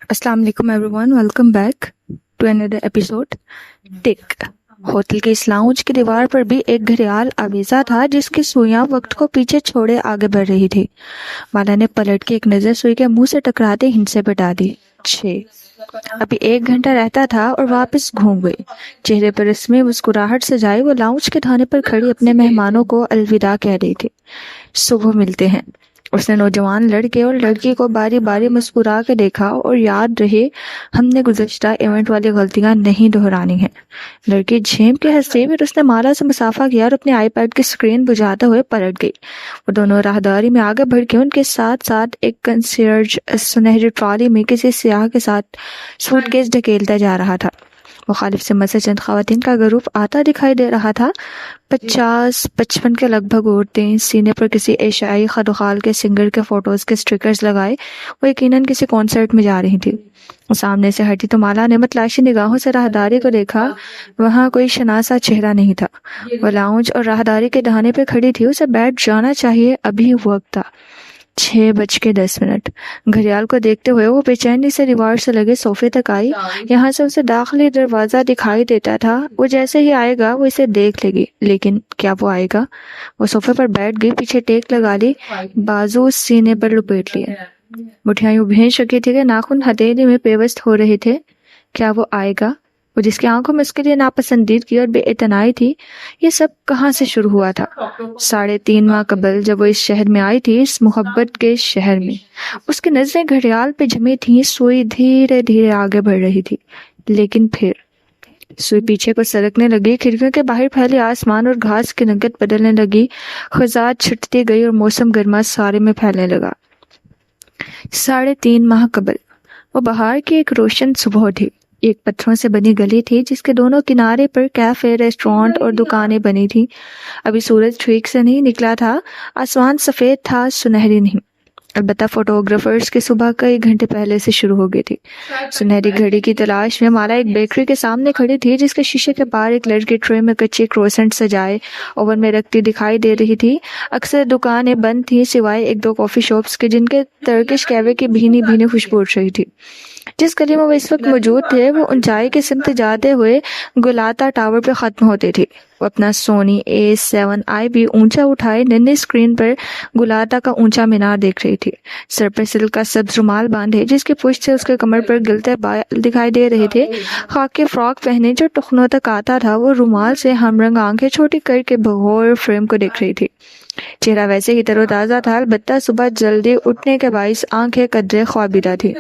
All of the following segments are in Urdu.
السلام علیکم everyone, welcome back to another episode ٹک۔ ہوٹل کے اس لاؤنج کی دیوار پر بھی ایک گھڑیال آویزہ تھا جس کی سوئیاں وقت کو پیچھے چھوڑے آگے بڑھ رہی تھی۔ مالا نے پلٹ کے ایک نظر سوئی کے منہ سے ٹکراتے ہنسے پہ ڈال دی۔ 6 ابھی 1 گھنٹہ رہتا تھا اور واپس گھوم گئی۔ چہرے پر رسمی مسکراہٹ سجائی وہ لاؤنج کے دھانے پر کھڑی اپنے مہمانوں کو الوداع کہہ رہی تھی۔ صبح ملتے ہیں۔ اس نے نوجوان لڑکے اور لڑکی کو باری باری مسکرا کے دیکھا اور یاد رہے ہم نے گزشتہ ایونٹ والی غلطیاں نہیں دہرانی ہیں۔ لڑکی جھیم کے ہنسی پھر اس نے مالا سے مصافحہ کیا اور اپنے آئی پیڈ کی اسکرین بجھاتے ہوئے پلٹ گئی۔ وہ دونوں راہداری میں آگے بڑھ کے ان کے ساتھ ساتھ ایک کنسیرج سنہری ٹرالی میں کسی سیاح کے ساتھ سوٹ کیس ڈھکیلتا جا رہا تھا۔ مخالف سمت سے چند خواتین کا گروپ آتا دکھائی دے رہا تھا۔ 50-55 کے لگ بھگ عورتیں، سینے پر کسی ایشیائی خدوخال کے سنگر کے فوٹوز کے سٹیکرز لگائے وہ یقیناً کسی کانسرٹ میں جا رہی تھی۔ سامنے سے ہٹی تو مالا نے متلاشی نگاہوں سے راہداری کو دیکھا۔ وہاں کوئی شناسا چہرہ نہیں تھا۔ وہ لاؤنج اور راہداری کے دہانے پہ کھڑی تھی۔ اسے بیٹھ جانا چاہیے، ابھی وقت تھا۔ 6:10 گھڑیال کو دیکھتے ہوئے وہ بے چینی سے دیوار سے لگے صوفے تک آئی۔ یہاں سے اسے داخلی دروازہ دکھائی دیتا تھا۔ وہ جیسے ہی آئے گا وہ اسے دیکھ لے گی، لیکن کیا وہ آئے گا؟ وہ صوفے پر بیٹھ گئی، پیچھے ٹیک لگا لی، بازو سینے پر لپیٹ لیے، مٹھیاں یوں بھینچ رکھی تھی کہ ناخن ہتھیلی میں پیوست ہو رہے تھے۔ کیا وہ آئے گا؟ وہ جس کی آنکھوں میں اس کے لیے ناپسندیدگی اور بے اعتنائی تھی، یہ سب کہاں سے شروع ہوا تھا؟ 3.5 ماہ قبل جب وہ اس شہر میں آئی تھی، اس محبت کے شہر میں۔ اس کی نظریں گھڑیال پہ جمی تھیں۔ سوئی دھیرے دھیرے آگے بڑھ رہی تھی، لیکن پھر سوئی پیچھے کو سرکنے لگی۔ کھڑکیوں کے باہر پھیلے آسمان اور گھاس کی رنگت بدلنے لگی۔ خزاں چھٹتی گئی اور موسم گرما سارے میں پھیلنے لگا۔ 3.5 ماہ قبل وہ بہار کی ایک روشن صبح تھی۔ ایک پتھروں سے بنی گلی تھی جس کے دونوں کنارے پر کیفے، ریسٹورانٹ اور دکانیں بنی تھیں۔ ابھی سورج ٹھیک سے نہیں نکلا تھا، آسمان سفید تھا، سنہری نہیں۔ البتہ فوٹوگرافرز کی صبح کئی گھنٹے پہلے سے شروع ہو گئی تھی۔ سنہری گھڑی کی تلاش میں مالا ایک بیکری کے سامنے کھڑی تھی جس کے شیشے کے باہر ایک لڑکی ٹرے میں کچے کروسنٹ سجائے اوون میں رکھتی دکھائی دے رہی تھی۔ اکثر دکانیں بند تھیں سوائے 1-2 کافی شاپس کے جن کے ترکش قہوے کی بھینی بھینی خوشبو اٹھ رہی تھی۔ جس گلی میں وہ اس وقت موجود تھے وہ اونچائی کی سمت جاتے ہوئے گلاتا ٹاور پہ ختم ہوتے تھے۔ وہ اپنا سونی A7i بھی اونچا اٹھائے ننھی اسکرین پر گلاتا کا اونچا مینار دیکھ رہی تھی۔ سر پر سلک کا سبز رومال باندھے جس کی پشت سے اس کے کمر پر گلتے بال دکھائی دے رہے تھے۔ خاکی فراک پہنے جو ٹخنوں تک آتا تھا، وہ رومال سے ہم رنگ آنکھیں چھوٹی کر کے بغور فریم کو دیکھ رہی تھی۔ چہرہ ویسے ہی تر و تازہ تھا، البتہ صبح جلدی اٹھنے کے باعث آنکھیں قدرے خوابیدہ تھی۔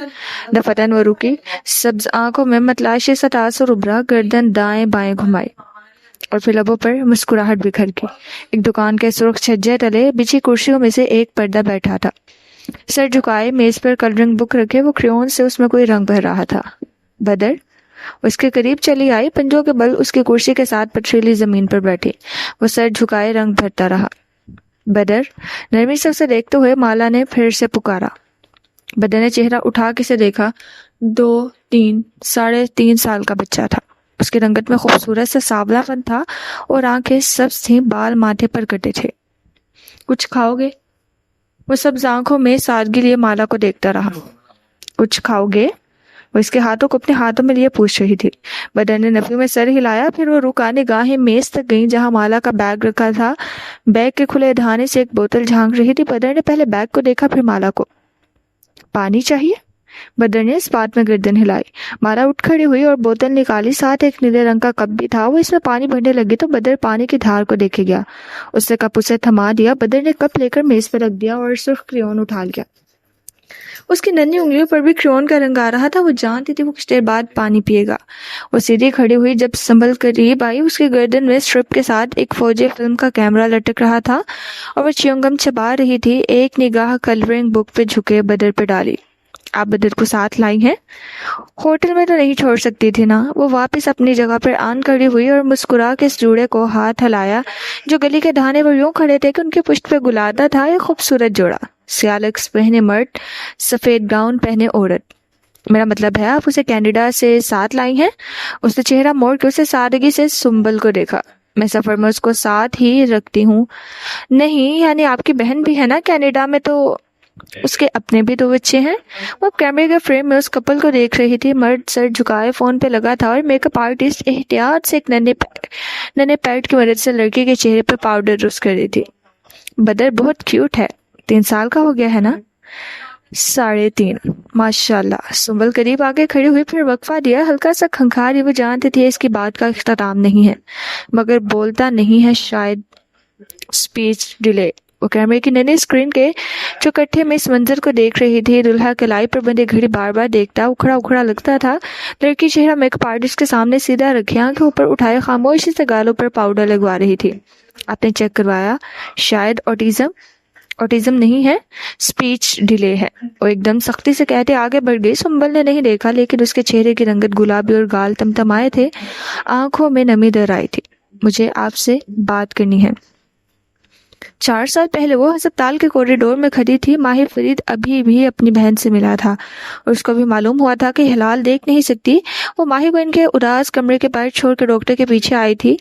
دفتن وہ رکی، سبز آنکھوں میں متلاشی سا تاثر ابھرا، گردن دائیں بائیں گھمائی اور پھر لبوں پر مسکراہٹ بکھر گئی۔ ایک دکان کے سرخ چھجے تلے بچھی کرسیوں میں سے ایک پردہ بیٹھا تھا۔ سر جھکائے میز پر کلرنگ بک رکھے وہ کریون سے اس میں کوئی رنگ بھر رہا تھا۔ بدر اس کے قریب چلی آئی، پنجوں کے بل اس کی کرسی کے ساتھ پتھریلی زمین پر بیٹھی۔ وہ سر جھکائے رنگ بھرتا رہا۔ بدر، نرمی سے اسے دیکھتے ہوئے مالا نے پھر سے پکارا۔ بدر نے چہرہ اٹھا کے اسے دیکھا۔ 3.5 سال کا بچہ تھا۔ اس کی رنگت میں خوبصورت سے سانولا پن تھا اور آنکھیں سبز تھیں، بال ماتھے پر کٹے تھے۔ کچھ کھاؤ گے؟ وہ سبز آنکھوں میں سادگی لیے مالا کو دیکھتا رہا۔ کچھ کھاؤ گے؟ وہ اس کے ہاتھوں کو اپنے ہاتھوں میں لیے پوچھ رہی تھی۔ بدر نے نفی میں سر ہلایا، پھر وہ رکانے گاہیں میز تک گئیں جہاں مالا کا بیگ رکھا تھا۔ بیگ کے کھلے دہانے سے ایک بوتل جھانک رہی تھی۔ بدر نے پہلے بیگ کو دیکھا پھر مالا کو۔ پانی چاہیے؟ بدر نے اس بات میں گردن ہلائی۔ مالا اٹھ کھڑی ہوئی اور بوتل نکالی، ساتھ ایک نیلے رنگ کا کپ بھی تھا۔ وہ اس میں پانی بھرنے لگی تو بدر پانی کی دھار کو دیکھے گیا۔ اس نے کپ اسے تھما دیا۔ بدر نے کپ لے کر میز پر رکھ دیا اور سرخ کریون اٹھا لیا۔ اس کی ننھی انگلیوں پر بھی کریون کا رنگ آ رہا تھا۔ وہ جانتی تھی وہ کچھ دیر بعد پانی پیے گا۔ وہ سیدھی کھڑی ہوئی، جب سنبھل قریب آئی اس کی گردن میں اسٹرپ کے ساتھ ایک فوجی فلم کا کیمرہ لٹک رہا تھا اور وہ چیونگم چبا رہی تھی۔ ایک نگاہ کلرنگ بک پہ جھکے بدر پہ ڈالی۔ آپ بدر کو ساتھ لائی ہیں؟ ہوٹل میں تو نہیں چھوڑ سکتی تھی نا۔ وہ واپس اپنی جگہ پر آن کھڑی ہوئی اور مسکرا کے اس جوڑے کو ہاتھ ہلایا جو گلی کے دہانے پر یوں کھڑے تھے کہ ان کی پشت پہ گلاتا تھا۔ ایک خوبصورت جوڑا، سیاہ لیگز پہنے مرد، سفید گاؤن پہنے عورت۔ میرا مطلب ہے آپ اسے کینیڈا سے ساتھ لائی ہیں؟ اس نے چہرہ موڑ کے اسے سادگی سے سنبل کو دیکھا۔ میں سفر میں اس کو ساتھ ہی رکھتی ہوں۔ نہیں، یعنی آپ کی بہن بھی ہے نا کینیڈا میں؟ تو اس کے اپنے بھی 2 بچے ہیں۔ وہ کیمرے کے فریم میں اس کپل کو دیکھ رہی تھی۔ مرد سر جھکائے فون پہ لگا تھا اور میک اپ آرٹسٹ احتیاط سے ایک ننے پیڈ کی مدد سے لڑکی کے چہرے پہ پاؤڈر روز کر رہی تھی۔ بدر بہت کیوٹ ہے، 3 سال کا ہو گیا ہے نا؟ 3.5 ماشاء اللہ۔ سنبل قریب آگے کھڑی ہوئی، پھر وقفہ دیا، ہلکا سا کھنکھاری۔ وہ جانتی تھی اس کی بات کا اختتام نہیں ہے مگر بولتا نہیں ہے، شاید سپیچ ڈیلے۔ وہ کیمرے کی ننھی اسکرین کے چوکٹھے میں اس منظر کو دیکھ رہی تھی۔ دلہا کلائی پر بندے گھڑی بار بار دیکھتا، اکھڑا لگتا تھا۔ لڑکی چہرہ میک اپ آرٹسٹ کے سامنے سیدھا رکھی، آنکھیں اوپر اٹھائے خاموشی سے گالوں پر پاؤڈر لگوا رہی تھی۔ آپ نے چیک کروایا؟ شاید اوٹیزم نہیں ہے، سپیچ ڈیلے ہے، وہ ایک دم سختی سے کہتے آگے بڑھ گئی۔ سنبل نے نہیں دیکھا لیکن اس کے چہرے کی رنگت گلابی اور گال تمتمائے تھے، آنکھوں میں نمی در آئی تھی۔ مجھے آپ سے بات کرنی ہے۔ 4 سال پہلے وہ ہسپتال کے کوریڈور میں کھڑی تھی۔ ماہر فرید ابھی بھی اپنی بہن سے ملا تھا اور اس کو بھی معلوم ہوا تھا کہ ہلال دیکھ نہیں سکتی۔ وہ ماہر کو ان کے اداس کمرے کے باہر چھوڑ کے ڈاکٹر کے پیچھے آئی تھی۔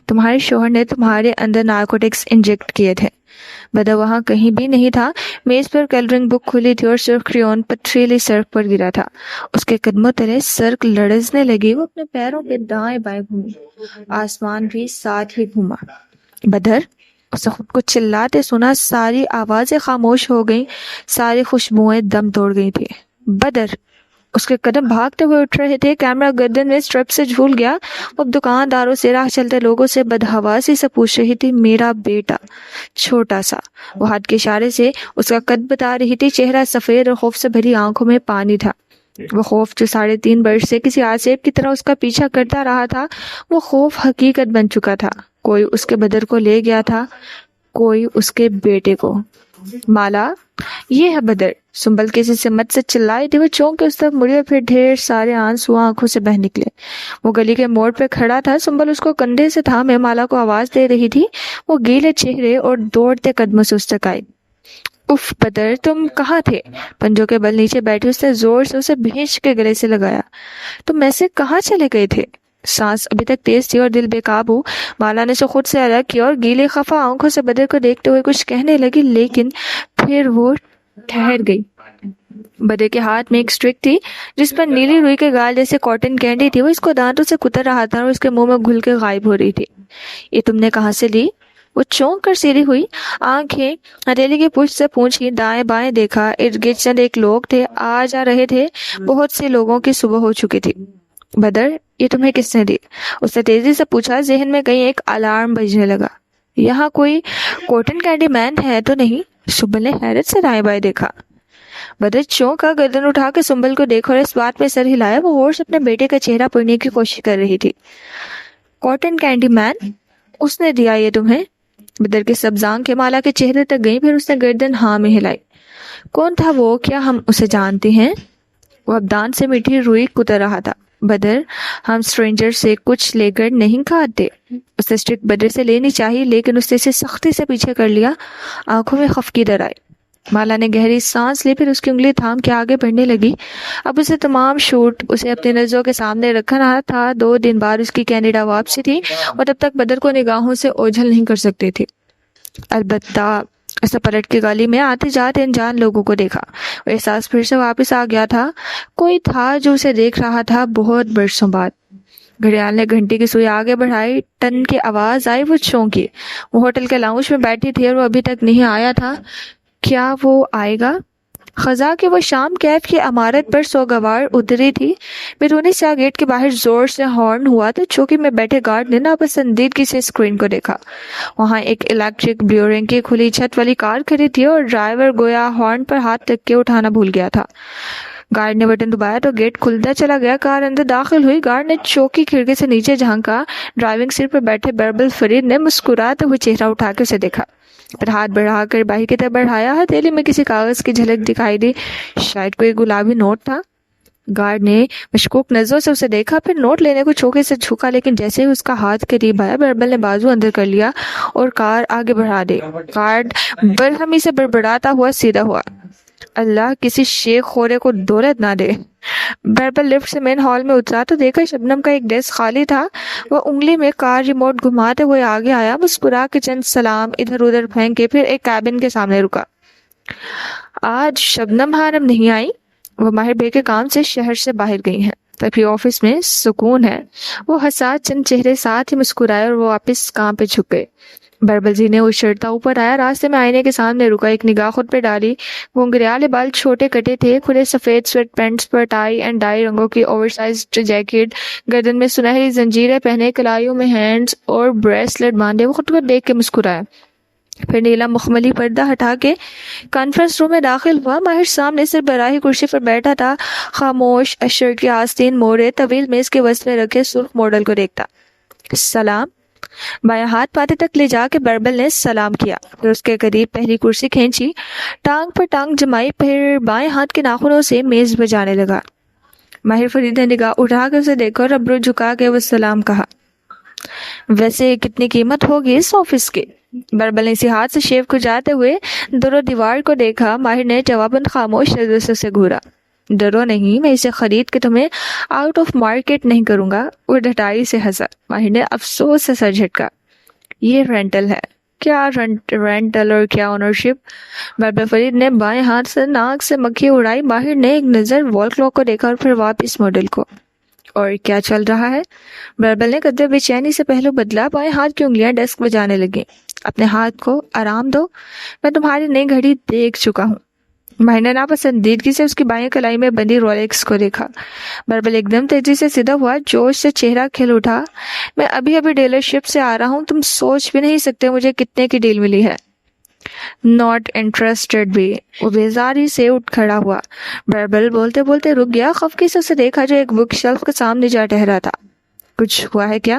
تمہارے شوہر نے تمہارے اندر نارکوٹکس انجیکٹ کیے تھے۔ بدر وہاں کہیں بھی نہیں تھا۔ میز پر کلرنگ بک کھلی تھی اور سرخ کریون پتھریلی سرخ پر گرا تھا۔ اس کے قدموں تلے سرخ لرزنے لگی۔ وہ اپنے پیروں پہ دائیں بائیں گھومی، آسمان بھی ساتھ ہی گھوما۔ بدر، اسے خود کو چلاتے سنا، ساری آوازیں خاموش ہو گئیں، ساری خوشبوئیں دم توڑ گئی تھی۔ بدر! اس کے قدم بھاگتے ہوئے اٹھ رہے تھے، کیمرہ گردن میں اسٹرپ سے جھول گیا۔ وہ دکانداروں سے، راہ چلتے لوگوں سے بدحواسی سے پوچھ رہی تھی، میرا بیٹا چھوٹا سا۔ وہ ہاتھ کے اشارے سے اس کا قد بتا رہی تھی، چہرہ سفید اور خوف سے بھری آنکھوں میں پانی تھا۔ وہ خوف جو 3.5 برس سے کسی آسیب کی طرح اس کا پیچھا کرتا رہا تھا، وہ خوف حقیقت بن چکا تھا۔ کوئی اس کے بدر کو لے گیا تھا، کوئی اس کے بیٹے کو۔ مالا، یہ ہے بدر۔ سنبل کسی سمت سے چلائی تھی۔ وہ چونک کے اس طرف مڑی اور پھر ڈھیر سارے آنسو آنکھوں سے بہہ نکلے۔ وہ گلی کے موڑ پہ کھڑا تھا، سنبل اس کو کندھے سے تھامے مالا کو آواز دے رہی تھی۔ وہ گیلے چہرے اور دوڑتے قدموں سے اس تک آئی۔ اف بدر، تم کہاں تھے؟ پنجوں کے بل نیچے بیٹھی اس نے زور سے اسے بھینچ کے گلے سے لگایا۔ تم ایسے کہاں چلے گئے تھے؟ سانس ابھی تک تیز تھی اور دل بے قابو۔ مالا نے اسے خود سے الگ کیا اور گیلے خفا آنکھوں سے بدر کو دیکھتے ہوئے کچھ کہنے لگی، لیکن پھر وہ ٹھہر گئی۔ بدر کے ہاتھ میں ایک اسٹرک تھی جس پر نیلی روئی کے گال جیسے کاٹن کینڈی تھی۔ وہ اس کو دانتوں سے کتر رہا تھا اور اس کے منہ میں گھل کے غائب ہو رہی تھی۔ یہ تم نے کہاں سے لی؟ وہ چونک کر سیدھی ہوئی، آنکھیں ہتھیلی کی پشت سے پونچھی، دائیں بائیں دیکھا۔ ارد گرد چند ایک لوگ تھے، آ جا رہے تھے۔ بہت سے لوگوں کی صبح ہو چکی تھی۔ بدر، یہ تمہیں کس نے دی؟ اس نے تیزی سے پوچھا۔ ذہن میں کہیں ایک الارم بجنے لگا۔ یہاں کوئی کاٹن کینڈی مین ہے تو نہیں؟ سنبل نے حیرت سے دائیں بائیں دیکھا۔ بدر چونکا، گردن اٹھا کے سنبل کو دیکھا اور اس بات پہ سر ہلایا۔ وہ غور سے اپنے بیٹے کا چہرہ پڑھنے کی کوشش کر رہی تھی۔ کاٹن کینڈی مین؟ اس نے دیا یہ تمہیں؟ بدر کے سبز آنکھیں مالا کے چہرے تک گئیں، پھر اس نے گردن ہاں میں ہلائی۔ کون تھا وہ؟ کیا ہم اسے جانتے ہیں؟ وہ ابدان سے میٹھی روئی کتر رہا تھا۔ بدر، ہم اسٹرینجر سے کچھ لے کر نہیں کھاتے۔ اس نے اسٹرک بدر سے لینی چاہی لیکن اس نے اسے سختی سے پیچھے کر لیا۔ آنکھوں میں خفگی در آئی۔ مالا نے گہری سانس لی، پھر اس کی انگلی تھام کے آگے بڑھنے لگی۔ اب اسے تمام شوٹ اسے اپنی نظروں کے سامنے رکھنا تھا۔ 2 دن بعد اس کی کینیڈا واپسی تھی اور تب تک بدر کو نگاہوں سے اوجھل نہیں کر سکتی تھی۔ البتہ اس نے پلٹ کے گلی میں آتے جاتے انجان لوگوں کو دیکھا۔ وہ احساس پھر سے واپس آ گیا تھا، کوئی تھا جو اسے دیکھ رہا تھا بہت برسوں بعد۔ گھڑیال نے گھنٹی کی سوئی آگے بڑھائی، ٹن کی آواز آئی۔ وہ چونکی۔ وہ ہوٹل کے لاؤنج میں بیٹھی تھی اور وہ ابھی تک نہیں آیا تھا۔ کیا وہ آئے گا؟ خزاں کی وہ شام کیف کی عمارت پر سوگوار اتری تھی۔ بیرونی سیاہ گیٹ کے باہر زور سے ہارن ہوا تو چوکی میں بیٹھے گارڈ نے ناپسندیدگی سے اسکرین کو دیکھا۔ وہاں ایک الیکٹرک بلیو رنگ کی کھلی چھت والی کار کھڑی تھی اور ڈرائیور گویا ہارن پر ہاتھ رکھ کے اٹھانا بھول گیا تھا۔ گارڈ نے بٹن دبایا تو گیٹ کھلتا چلا گیا۔ کار اندر داخل ہوئی۔ گارڈ نے چوکی کھڑکی سے نیچے جھانکا۔ ڈرائیونگ سیٹ پر بیٹھے بربل فرید نے مسکراتے ہوئے چہرہ اٹھا کے اسے دیکھا، پھر ہاتھ بڑھا کر باہر کی طرف بڑھایا۔ ہتھیلی میں کسی کاغذ کی جھلک دکھائی دی، شاید کوئی گلابی نوٹ تھا۔ گارڈ نے مشکوک نظروں سے اسے دیکھا، پھر نوٹ لینے کو چوکے سے جھکا، لیکن جیسے ہی اس کا ہاتھ قریب آیا بربل نے بازو اندر کر لیا اور کار آگے بڑھا دی۔ گارڈ برہمی سے بڑبڑاتا ہوا سیدھا ہوا، اللہ کسی شیخ خورے کو دولت نہ دے۔ بربل لفٹ سے مین ہال میں اترا تو دیکھا شبنم کا ایک ڈیسک خالی تھا۔ وہ انگلی میں کار ریموٹ گھماتے ہوئے آگے آیا، مسکرا کے چند سلام ادھر ادھر پھینک کے پھر ایک کیبن کے سامنے رکا۔ آج شبنم ہارم نہیں آئی، وہ ماہر بے کے کام سے شہر سے باہر گئی ہیں، تبھی آفس میں سکون ہے۔ وہ حساس چند چہرے ساتھ ہی مسکرائے اور وہ واپس کام پہ جھک گئے۔ بربل جی نے اچھڑتا اوپر آیا، راستے میں آئینے کے سامنے رکا، ایک نگاہ خود پہ ڈالی۔ گھنگریالے بال چھوٹے کٹے تھے، کھلے سفید سویٹ پینٹس پر ٹائی اینڈ ڈائی رنگوں کی اوور سائزڈ جیکٹ، گردن میں سنہری زنجیریں پہنے، کلائیوں میں ہینڈز اور بریسلٹ باندھے۔ وہ خود کو دیکھ کے مسکرایا، پھر نیلا مخملی پردہ ہٹا کے کانفرنس روم میں داخل ہوا۔ ماہر سامنے سر براہی کرسی پر بیٹھا تھا، خاموش، شرٹ کی آستین موڑے، طویل میز کے وسطے رکھے سرخ ماڈل کو دیکھتا۔ سلام۔ بایاں ہاتھ پاتے تک لے جا کے بربل نے سلام کیا، پھر اس کے قریب پہلی کرسی کھینچی، ٹانگ پر ٹانگ جمائی، پھر بائیں ہاتھ کے ناخنوں سے میز بجانے لگا۔ ماہر فرید نے نگاہ اٹھا کے اسے دیکھا اور ابرو جھکا کے وہ سلام کہا۔ ویسے کتنی قیمت ہوگی اس آفس کی؟ بربل نے اسی ہاتھ سے شیو کو جاتے ہوئے درو دیوار کو دیکھا۔ ماہر نے جواباً خاموش نظر سے اسے گھورا۔ ڈرو نہیں، میں اسے خرید کے تمہیں آؤٹ آف مارکیٹ نہیں کروں گا۔ وہ ڈھٹائی سے ہنسا۔ ماہر نے افسوس سے سر جھٹکا۔ یہ رینٹل ہے۔ کیا رینٹل اور کیا اونرشپ؟ بربل فرید نے بائیں ہاتھ سے ناک سے مکھی اڑائی۔ ماہر نے ایک نظر وال کلاک کو دیکھا اور پھر واپس ماڈل کو۔ اور کیا چل رہا ہے؟ بربل نے قدرے بے چینی سے پہلو بدلا، بائیں ہاتھ کی انگلیاں ڈیسک بجانے لگیں۔ اپنے ہاتھ کو آرام دو، میں تمہاری نئی گھڑی دیکھ چکا ہوں۔ ماہر نے ناپسندیدگی سے اس کی بائیں کلائی میں بندی رولیکس کو دیکھا۔ بربل ایک دم تیزی سے سیدھا ہوا، جوش سے چہرہ کھل اٹھا۔ میں ابھی ڈیلر شپ سے آ رہا ہوں، تم سوچ بھی نہیں سکتے مجھے کتنے کی ڈیل ملی ہے۔ ناٹ انٹرسٹڈ بھی۔ وہ بیزاری سے اٹھ کھڑا ہوا۔ بربل بولتے بولتے رک گیا، خفگی سے اسے دیکھا جو ایک بک شیلف کے سامنے جا ٹہرا تھا۔ کچھ ہوا ہے کیا؟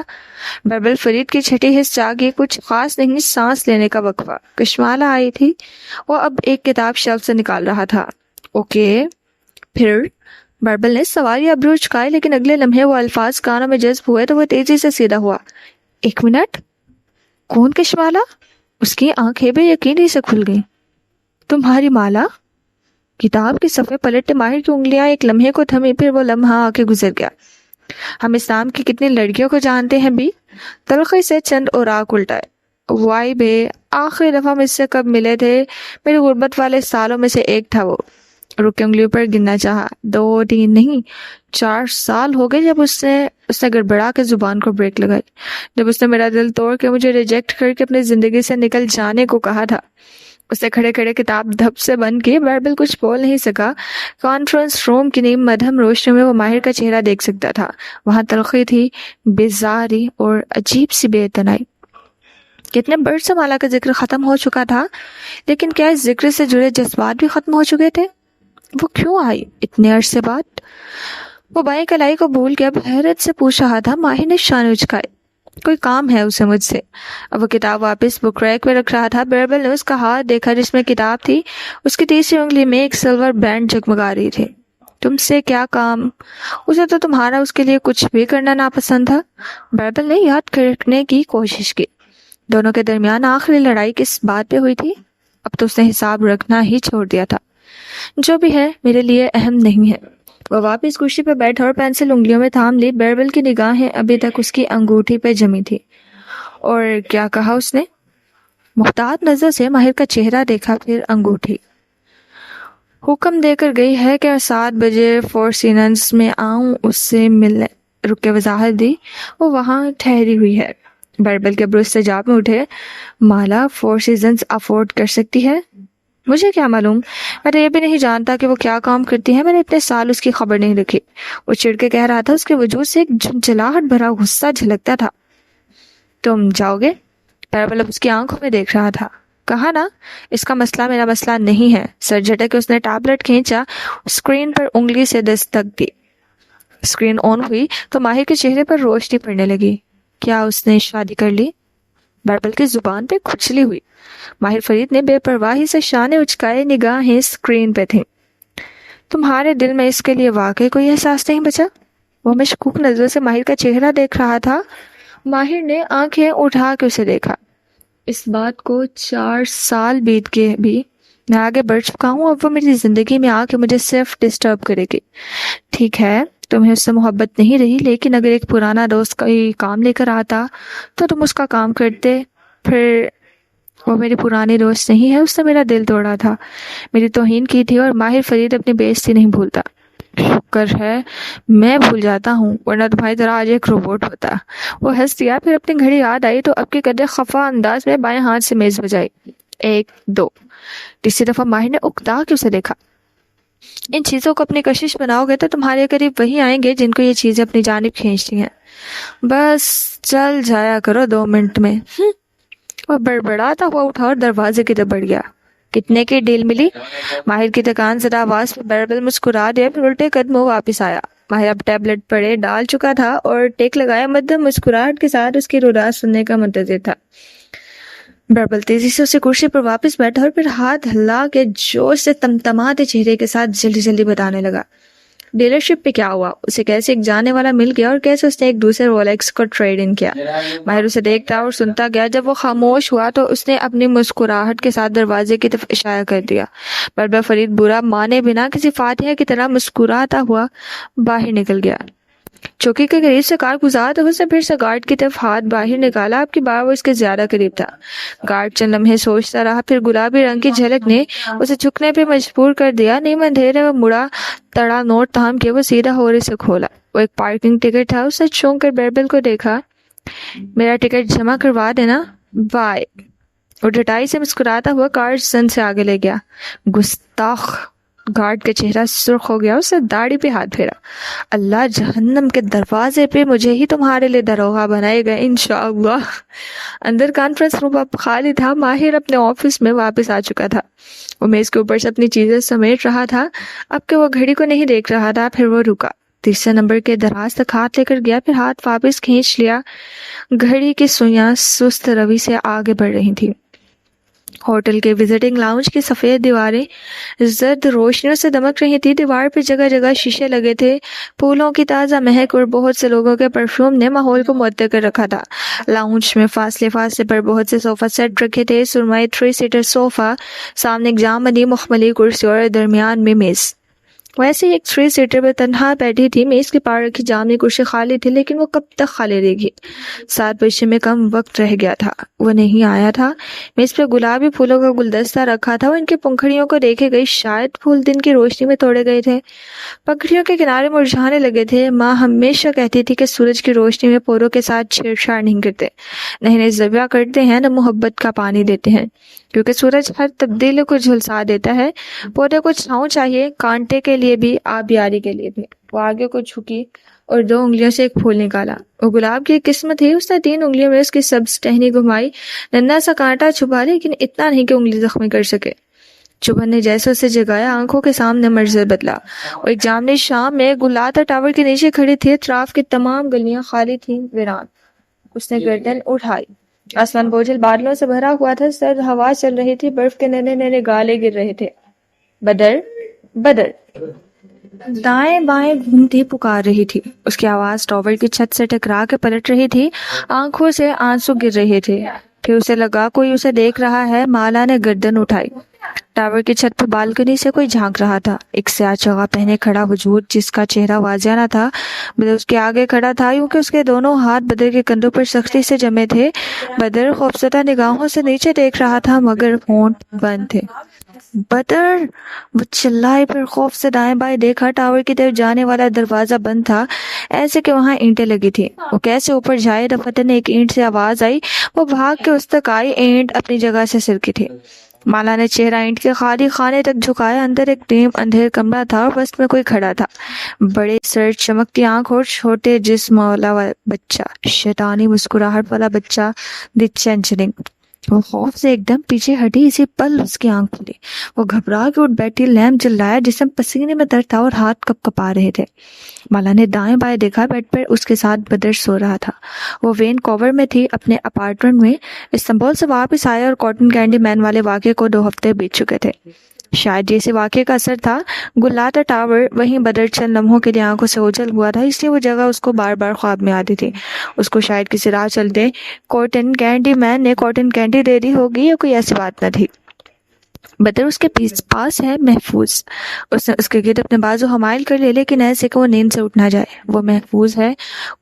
بربل فرید کی چھٹی حص جاگی۔ کچھ خاص نہیں، سانس لینے کا وقفہ۔ کشمالہ آئی تھی، وہ اب ایک کتاب شیلف سے نکال رہا تھا۔ اوکے، پھر؟ بربل نے سواری ابرو چکائے، لیکن اگلے لمحے وہ الفاظ کانوں میں جذب ہوئے تو وہ تیزی سے سیدھا ہوا۔ ایک منٹ، کون کشمالہ؟ اس کی آنکھیں بے یقینی سے کھل گئیں۔ تمہاری مالا؟ کتاب کے صفحے پلٹتے ماہر کی انگلیاں ایک لمحے کو تھمی، پھر وہ لمحہ آ کے گزر گیا۔ ہم اس نام کی کتنی لڑکیوں کو جانتے ہیں بھی؟ تلخی سے چند اوراق الٹائے۔ وائی بے، آخری دفعہ مجھ سے کب ملے تھے؟ میری غربت والے سالوں میں سے ایک تھا وہ۔ رک کے انگلیوں پر گننا چاہا۔ 2 3 نہیں، 4 سال ہو گئے جب اس نے گڑبڑا کے زبان کو بریک لگائی، جب اس نے میرا دل توڑ کے مجھے ریجیکٹ کر کے اپنی زندگی سے نکل جانے کو کہا تھا۔ اس نے کھڑے کھڑے کتاب دھپ سے بند کی۔ بربل کچھ بول نہیں سکا۔ کانفرنس روم کی نیم مدھم روشنی میں وہ ماہر کا چہرہ دیکھ سکتا تھا۔ وہاں تلخی تھی، بیزاری اور عجیب سی بے اعتنائی۔ کتنے برس سے مالا کا ذکر ختم ہو چکا تھا، لیکن کیا اس ذکر سے جڑے جذبات بھی ختم ہو چکے تھے؟ وہ کیوں آئی اتنے عرصے بعد؟ وہ بائیں کلائی کو بھول کے اب حیرت سے پوچھ رہا تھا۔ ماہر نے شانے اچکائے۔ کوئی کام ہے اسے مجھ سے؟ اب وہ کتاب واپس بک ریک میں رکھ رہا تھا۔ بربل نے اس کا ہاتھ دیکھا جس میں کتاب تھی۔ اس کی تیسری انگلی میں ایک سلور بینڈ جگمگا رہی تھی۔ تم سے کیا کام؟ اسے تو تمہارا اس کے لیے کچھ بھی کرنا ناپسند تھا۔ بربل نے یاد کرنے کی کوشش کی۔ دونوں کے درمیان آخری لڑائی کس بات پہ ہوئی تھی؟ اب تو اس نے حساب رکھنا ہی چھوڑ دیا تھا۔ جو بھی ہے میرے لیے اہم نہیں ہے۔ وہ واپس کرسی پہ بیٹھا اور پینسل انگلیوں میں تھام لی۔ بربل کی نگاہیں ابھی تک اس کی انگوٹھی پہ جمی تھی۔ اور کیا کہا اس نے؟ محتاط نظر سے ماہر کا چہرہ دیکھا، پھر انگوٹھی۔ حکم دے کر گئی ہے کہ 7 بجے فور سیزنز میں آؤں اس سے ملنے۔ رک کے وضاحت دی، وہ وہاں ٹھہری ہوئی ہے۔ بربل کے ابرو استجاب میں اٹھے۔ مالا 4 سیزنز افورڈ کر سکتی ہے؟ مجھے کیا معلوم، میں تو یہ بھی نہیں جانتا کہ وہ کیا کام کرتی ہے۔ میں نے اتنے سال اس کی خبر نہیں رکھی۔ وہ چڑ کے کہہ رہا تھا، اس کے وجود سے ایک جھنجھلاہٹ بھرا غصہ جھلکتا تھا۔ تم جاؤ گے؟ بربل اب اس کی آنکھوں میں دیکھ رہا تھا۔ کہا نا، اس کا مسئلہ میرا مسئلہ نہیں ہے۔ سر جھٹک کے اس نے ٹیبلٹ کھینچا، اسکرین پر انگلی سے دستک دی۔ اسکرین آن ہوئی تو ماہر کے چہرے پر روشنی پڑنے لگی۔ کیا اس نے شادی کر لی؟ بربل کی زبان پہ کھچلی ہوئی۔ ماہر فرید نے بے پرواہی سے شانے اچکائے، نگاہیں اسکرین پہ تھیں۔ تمہارے دل میں اس کے لیے واقعی کوئی احساس نہیں بچا؟ وہ مشکوک نظر سے ماہر کا چہرہ دیکھ رہا تھا۔ ماہر نے آنکھیں اٹھا کے اسے دیکھا۔ اس بات کو 4 سال بیت کے بھی میں آگے بڑھ چکا ہوں۔ اب وہ میری زندگی میں آ کے مجھے صرف ڈسٹرب کرے گی۔ ٹھیک ہے، تمہیں اس سے محبت نہیں رہی، لیکن اگر ایک پرانا دوست کوئی کام لے کر آتا تو تم اس کا کام کرتے۔ پھر وہ میری پرانی دوست نہیں ہے، اس نے میرا دل توڑا تھا، میری توہین کی تھی، اور ماہر فرید اپنی بےعزتی نہیں بھولتا۔ شکر ہے میں بھول جاتا ہوں، ورنہ تمہاری طرح آج ایک روبوٹ ہوتا۔ وہ ہنس دیا، پھر اپنی گھڑی یاد آئی تو اب کے قدر خفا انداز میں بائیں ہاتھ سے میز بجائی۔ 1 2۔ تیسری دفعہ ماہر نے اکتا کے اسے دیکھا۔ ان چیزوں کو اپنی کشش بناؤ گے تو تمہارے قریب وہی آئیں گے جن کو یہ چیزیں اپنی جانب کھینچتی ہیں۔ بس چل جایا کرو 2 منٹ میں۔ وہ بڑبڑاتا ہوا اٹھا اور دروازے کی طرف بڑھ گیا۔ کتنے کی ڈیل ملی؟ ماہر کی تکان زدہ آواز پہ بیربل مسکرا دیا، پھر الٹے قدموں واپس آیا۔ ماہر اب ٹیبلٹ پڑے ڈال چکا تھا اور ٹیک لگائے مدھم مسکراہٹ کے ساتھ اس کی روداد سننے کا منتظر تھا۔ بیربل تیزی سے اسے کرسی پر واپس بیٹھا اور پھر ہاتھ ہلا کے جوش سے تمتماتے چہرے کے ساتھ جلدی جلدی بتانے لگا۔ ڈیلرشپ پہ کیا ہوا، اسے کیسے ایک جانے والا مل گیا اور کیسے اس نے ایک دوسرے رولیکس کو ٹریڈ ان کیا۔ ماہر اسے دیکھتا اور سنتا گیا۔ جب وہ خاموش ہوا تو اس نے اپنی مسکراہٹ کے ساتھ دروازے کی طرف اشارہ کر دیا۔ بیربل فرید برا مانے بنا کسی فاتحہ کی طرح مسکراتا ہوا باہر نکل گیا۔ چوکی کے قریب سے کار گزارا تو اس نے پھر سے گارڈ کی طرف ہاتھ باہر نکالا۔ اب کی بار وہ اس کے زیادہ قریب تھا۔ گارڈ چند لمحے سوچتا رہا، پھر گلابی رنگ کی جھلک نے اسے جھکنے پہ مجبور کر دیا۔ نیم اندھیرے میں مڑا تڑا نوٹ تھام کے وہ سیدھا ہورے سے کھولا۔ وہ ایک پارکنگ ٹکٹ تھا۔ اس نے چونک کر بیربل کو دیکھا۔ میرا ٹکٹ جمع کروا دینا، بائے۔ وہ ڈٹائی سے مسکراتا ہوا کار زن سے آگے لے گیا۔ گستاخ! گارڈ کا چہرہ سرخ ہو گیا، اس نے داڑھی پہ ہاتھ پھیرا۔ اللہ جہنم کے دروازے پہ مجھے ہی تمہارے لیے دروغہ بنائے گا انشاءاللہ۔ اندر کانفرنس روم اب خالی تھا۔ ماہر اپنے آفس میں واپس آ چکا تھا۔ وہ میز کے اوپر سے اپنی چیزیں سمیٹ رہا تھا۔ اب کہ وہ گھڑی کو نہیں دیکھ رہا تھا، پھر وہ رکا۔ 3 نمبر کے دراز تک ہاتھ لے کر گیا، پھر ہاتھ واپس کھینچ لیا۔ گھڑی کی سوئیاں سست روی سے آگے بڑھ رہی تھیں۔ ہوٹل کے وزٹنگ لاؤنج کی سفید دیواریں زرد روشنیوں سے دمک رہی تھی۔ دیوار پہ جگہ جگہ شیشے لگے تھے۔ پھولوں کی تازہ مہک اور بہت سے لوگوں کے پرفیوم نے ماحول کو معطر کر رکھا تھا۔ لاؤنج میں فاصلے فاصلے پر بہت سے صوفہ سیٹ رکھے تھے۔ سرمئی 3 سیٹر صوفہ، سامنے ایک جامنی مخملی کرسی اور درمیان میں میز۔ ویسے ایک 3 سیٹر پہ تنہا بیٹھی تھی۔ میز کے پار رکھی جامنی کرسی خالی تھی، لیکن وہ کب تک خالی رہے گی؟ 7 بجے میں کم وقت رہ گیا تھا، وہ نہیں آیا تھا۔ میز پہ گلابی پھولوں کا گلدستہ رکھا تھا، ان کی پنکھڑیوں کو دیکھے گئی، شاید پھول دن کی روشنی میں توڑے گئے تھے۔ پنکھڑیوں کے کنارے مرجھانے لگے تھے۔ ماں ہمیشہ کہتی تھی کہ سورج کی روشنی میں پودوں کے ساتھ چھیڑ چھاڑ نہیں کرتے، نہ ذبح کرتے ہیں، نہ محبت کا پانی دیتے ہیں، کیونکہ سورج ہر تبدیلی کو جھلسا دیتا ہے۔ پودے کو چھاؤں چاہیے، کانٹے کے لیے بھی، آبیاری کے لیے بھی۔ وہ آگے کو جھکی اور 2 انگلیوں سے ایک پھول نکالا۔ وہ گلاب کی ایک قسم تھی۔ اس نے 3 انگلیوں میں اس کی سبز ٹہنی گھمائی، ننھا سا کانٹا چھپا، لیکن اتنا نہیں کہ انگلی زخمی کر سکے۔ چبھن نے جیسے اسے جگایا، آنکھوں کے سامنے منظر بدلا۔ وہ ایک جامنی شام میں گلاتا ٹاور کے نیچے کھڑی تھی۔ اطراف کی تمام گلیاں خالی تھیں، ویران۔ اس نے گردن اٹھائی۔ آسمان بوجھل بادلوں سے بھرا ہوا تھا، سرد ہوا چل رہی تھی، برف کے ننھے ننھے گالے گر رہے تھے۔ بدر، بدر! دائیں بائیں گھومتی پکار رہی تھی۔ اس کی آواز ٹاور کی چھت سے ٹکرا کے پلٹ رہی تھی، آنکھوں سے آنسو گر رہے تھے۔ پھر اسے لگا کوئی اسے دیکھ رہا ہے۔ مالا نے گردن اٹھائی۔ ٹاور کی چھت پہ بالکنی سے کوئی جھانک رہا تھا۔ ایک سیاہ چگا پہنے کھڑا وجود، جس کا چہرہ واضح نہ تھا، بدر اس کے آگے کھڑا تھا، یوں کہ اس کے دونوں ہاتھ بدر کے کندھوں پر سختی سے جمے تھے۔ بدر خوفزدہ نگاہوں سے نیچے دیکھ رہا تھا، مگر ہونٹ بند تھے۔ بدر! وہ چلائی، پھر خوف سے دائیں بائیں دیکھا۔ ٹاور کی طرف جانے والا دروازہ بند تھا، ایسے کہ وہاں اینٹیں لگی تھی۔ وہ کیسے اوپر جائے؟ دفتر ایک اینٹ سے آواز آئی۔ وہ بھاگ کے اس تک آئی۔ اینٹ اپنی جگہ سے سرکی تھی۔ مالا نے چہرہ اینٹ کے خالی خانے تک جھکایا۔ اندر ایک نیم اندھیر کمرہ تھا اور وسط میں کوئی کھڑا تھا، بڑے سر، چمکتی آنکھ اور چھوٹے جسم والا بچہ، شیطانی مسکراہٹ والا بچہ، دی چینجلنگ۔ وہ خوف سے ایک دم پیچھے ہٹی، اسی پل اس کی آنکھ کھلی۔ وہ گھبرا کے اٹھ بیٹھی، لیمپ جلایا، جسم پسینے میں تر تھا اور ہاتھ کپ کپا رہے تھے۔ مالا نے دائیں بائیں دیکھا، بیڈ پر اس کے ساتھ بدر سو رہا تھا۔ وہ وین کوور میں تھی، اپنے اپارٹمنٹ میں۔ استنبول سے واپس آیا اور کاٹن کینڈی مین والے واقعے کو 2 ہفتے بیت چکے تھے۔ شاید اسی واقعے کا اثر تھا۔ گلاتا ٹاور، وہیں بدر چند لمحوں کے لیے آنکھوں سے اوجھل ہوا تھا، اس لیے وہ جگہ اس کو بار بار خواب میں آتی تھی۔ اس کو شاید کسی راہ چلتے کاٹن کینڈی مین نے کاٹن کینڈی دے دی ہوگی، یا کوئی ایسی بات نہ تھی۔ بدر اس کے پاس ہے محفوظ. اس نے اس کے گرد اپنے بازو حمائل کر لیے لیکن ایسے کہ وہ نیند سے اٹھ نہ جائے. وہ محفوظ ہے,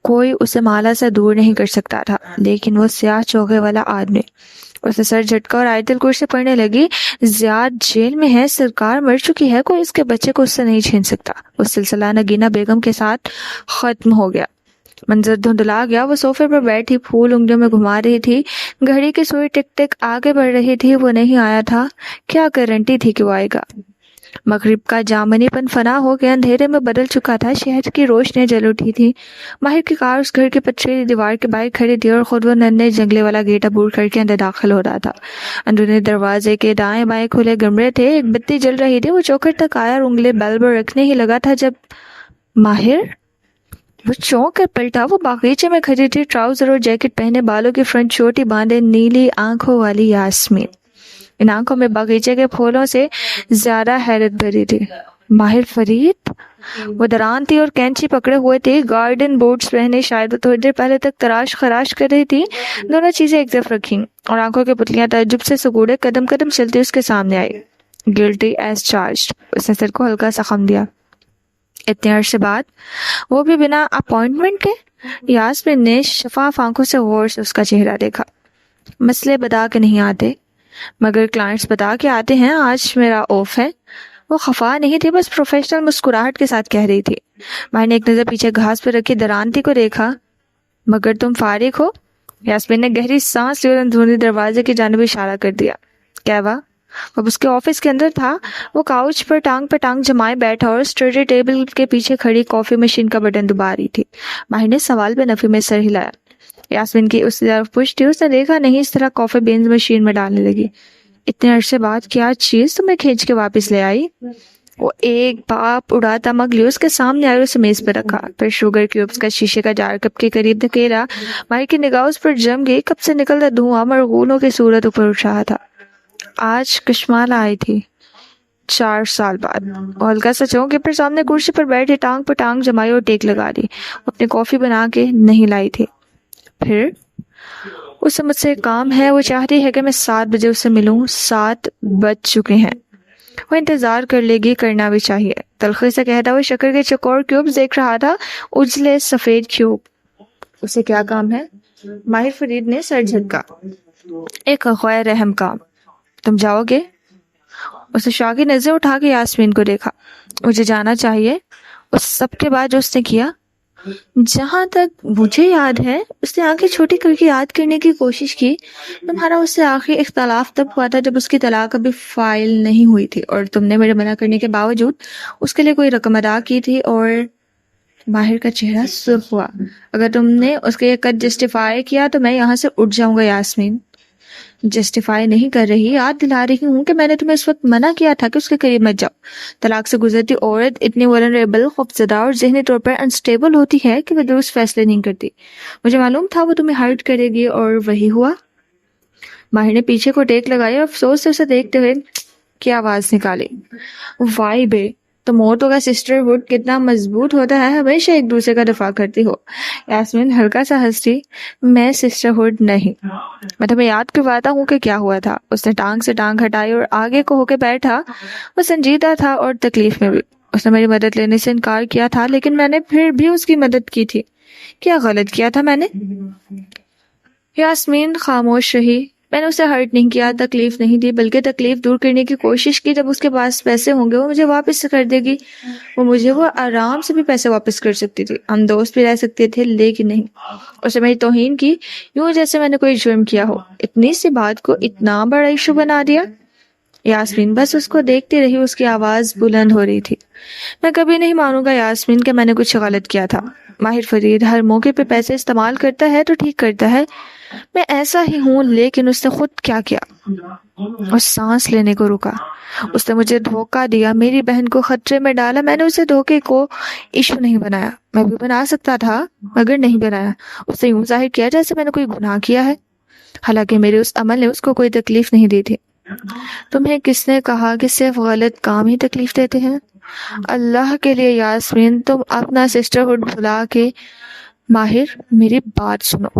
کوئی اسے مالا سے دور نہیں کر سکتا تھا. لیکن وہ سیاہ چوغے والا آدمی. اس نے سر جھٹکا اور آیت الکرسی پڑھنے لگی. زیاد جیل میں ہے, سرکار مر چکی ہے, کوئی اس کے بچے کو اس سے نہیں چھین سکتا. وہ سلسلہ نگینہ بیگم کے ساتھ ختم ہو گیا. منظر دھندلا گیا. وہ صوفے پر بیٹھی پھول انگلیوں میں گھما رہی تھی. گھڑی کی سوئی ٹک ٹک آگے بڑھ رہی تھی. وہ نہیں آیا تھا, کیا گارنٹی تھی کہ وہ آئے گا. مغرب کا جامنی پن فنا ہو کے اندھیرے میں بدل چکا تھا. شہر کی روشنیاں جل اٹھی تھی. ماہر کی کار اس گھر کی پتھریلی دیوار کے باہر کھڑی تھی اور خود وہ ننھے جنگلے والا گیٹ عبور کر کے اندر داخل ہو رہا تھا. اندرونی دروازے کے دائیں بائیں کھلے گمرے تھے. ایک بتی جل رہی تھی. وہ چوکھٹ تک آیا اور انگلی بیل پر رکھنے ہی لگا تھا جب ماہر. وہ چونک کر پلٹا. وہ باغیچے میں کھڑی تھی, ٹراؤزر اور جیکٹ پہنے, بالوں کی فرنٹ چھوٹی باندھے, نیلی آنکھوں والی یاسمین. ان آنکھوں میں باغیچے کے پھولوں سے زیادہ حیرت بھری تھی. ماہر فرید. وہ دران تھی اور کینچی پکڑے ہوئے تھی. گارڈن بوٹس پہنے, شاید وہ تھوڑی دیر پہلے تک تراش خراش کر رہی تھی. دونوں چیزیں ایک طرف رکھیں اور آنکھوں کے پتلیاں تعجب سے سگوڑے قدم قدم چلتی اس کے سامنے آئی. گلٹی ایز چارجڈ. اس نے سر کو ہلکا سا خم دیا. اتنے عرصے بعد, وہ بھی بنا اپوائنٹمنٹ کے. یاسمین نے شفاف آنکھوں سے غور سے اس کا چہرہ دیکھا. مسئلے بتا کے نہیں آتے, مگر کلائنٹس بتا کے آتے ہیں. آج میرا آف ہے. وہ خفا نہیں تھی, بس پروفیشنل مسکراہٹ کے ساتھ کہہ رہی تھی. میں نے ایک نظر پیچھے گھاس پہ رکھی درانتی کو دیکھا. مگر تم فارغ ہو؟ یاسمین نے گہری سانس لی اور اندرونی دروازے کی جانب اشارہ کر دیا. کیا ہوا؟ اب اس کے آفس کے اندر تھا. وہ کاؤچ پر ٹانگ جمائے بیٹھا اور اسٹڈی ٹیبل کے پیچھے کھڑی کافی مشین کا بٹن دبا رہی تھی. ماہر نے سوال پہ نفی میں سر ہلایا. یاسمین کی اس طرف پوچھ تھی. اس نے دیکھا نہیں, اس طرح کافی بینز مشین میں ڈالنے لگی. اتنے عرصے بعد کیا چیز تمہیں کھینچ کے واپس لے آئی؟ وہ ایک باپ اڑاتا مگ لی اس کے سامنے آئی, اسے میز پہ رکھا. پھر شوگر کیوبس کا شیشے کا جار کپ کے قریب دھکیلا. ماہر کی نگاہ اس پر جم گئی. کپ سے نکلتا دھواں مرغونوں کی صورت اوپر اٹھ رہا تھا. آج کشمالا آئی تھی 4 سال بعد. وہ ہلکا سا چونک کے پھر سامنے کرسی پر بیٹھی, ٹانگ پہ ٹانگ جمائی اور ٹیک لگا دی. اپنی کافی بنا کے نہیں لائی تھی. پھر اسے مجھ سے کام ہے. وہ چاہتی ہے کہ میں 7 بجے اس سے ملوں. 7 بج چکے ہیں. وہ انتظار کر لے گی, کرنا بھی چاہیے. تلخی سے کہتا وہ شکر کے چکور کیوب دیکھ رہا تھا, اجلے سفید کیوب. اسے کیا کام ہے؟ ماہر فرید نے سر جھٹکا. ایک غیر رحم کام. تم جاؤ گے؟ اسے شاکی نظر اٹھا کے یاسمین کو دیکھا. مجھے جانا چاہیے. اس سب کے بعد جو اس نے کیا, جہاں تک مجھے یاد ہے اس نے آنکھیں چھوٹی کر کے یاد کرنے کی کوشش کی. تمہارا اس سے آخری اختلاف تب ہوا تھا جب اس کی طلاق ابھی فائل نہیں ہوئی تھی اور تم نے میرے منع کرنے کے باوجود اس کے لیے کوئی رقم ادا کی تھی. اور ماہر کا چہرہ سرخ ہوا. اگر تم نے اس کے یہ قد جسٹیفائی کیا تو میں یہاں سے اٹھ جاؤں گا. یاسمین, جسٹیفائی نہیں کر رہی, یاد دلا رہی ہوں کہ میں نے تمہیں اس وقت منع کیا تھا کہ اس کے قریب مت جاؤ. طلاق سے گزرتی عورت اتنی ولنریبل, خوفزدہ اور ذہنی طور پر انسٹیبل ہوتی ہے کہ وہ درست فیصلے نہیں کرتی. مجھے معلوم تھا وہ تمہیں ہرٹ کرے گی اور وہی ہوا. ماہر نے پیچھے کو ٹیک لگائی اور افسوس سے اسے دیکھتے ہوئے کی آواز نکالی. وائی بے, تم عورتوں کا سسٹر ہوڈ کتنا مضبوط ہوتا ہے, ہمیشہ ایک دوسرے کا دفاع کرتی ہو. یاسمین ہلکا سا ہنسی. میں سسٹر ہوڈ نہیں, میں تمہیں یاد کرواتا ہوں کہ کیا ہوا تھا. اس نے ٹانگ سے ٹانگ ہٹائی اور آگے کو ہو کے بیٹھا. وہ سنجیدہ تھا اور تکلیف میں بھی. اس نے میری مدد لینے سے انکار کیا تھا لیکن میں نے پھر بھی اس کی مدد کی تھی. کیا غلط کیا تھا میں نے؟ یاسمین خاموش رہی. میں نے اسے ہرٹ نہیں کیا, تکلیف نہیں دی, بلکہ تکلیف دور کرنے کی کوشش کی. جب اس کے پاس پیسے ہوں گے وہ مجھے واپس کر دے گی. وہ آرام سے بھی پیسے واپس کر سکتی تھی, ہم دوست بھی رہ سکتے تھے, لیکن نہیں. اسے میری توہین کی, یوں جیسے میں نے کوئی جرم کیا ہو. اتنی سی بات کو اتنا بڑا ایشو بنا دیا. یاسمین بس اس کو دیکھتی رہی. اس کی آواز بلند ہو رہی تھی. میں کبھی نہیں مانوں گا یاسمین کہ میں نے کچھ غلط کیا تھا. ماہر فرید ہر موقع پہ پیسے استعمال کرتا ہے تو ٹھیک کرتا ہے, میں ایسا ہی ہوں. لیکن اس نے خود کیا کیا؟ اور سانس لینے کو رکا. اس نے مجھے دھوکہ دیا, میری بہن کو خطرے میں ڈالا. میں نے اسے دھوکے کو ایشو نہیں بنایا. میں بھی بنا سکتا تھا مگر نہیں بنایا. اسے یوں ظاہر کیا جیسے میں نے کوئی گناہ کیا ہے, حالانکہ میرے اس عمل نے اس کو کوئی تکلیف نہیں دی تھی. تمہیں کس نے کہا کہ صرف غلط کام ہی تکلیف دیتے ہیں؟ اللہ کے لیے یاسمین, تم اپنا سسٹر ہوڈ بھلا کے. ماہر میری بات سنو.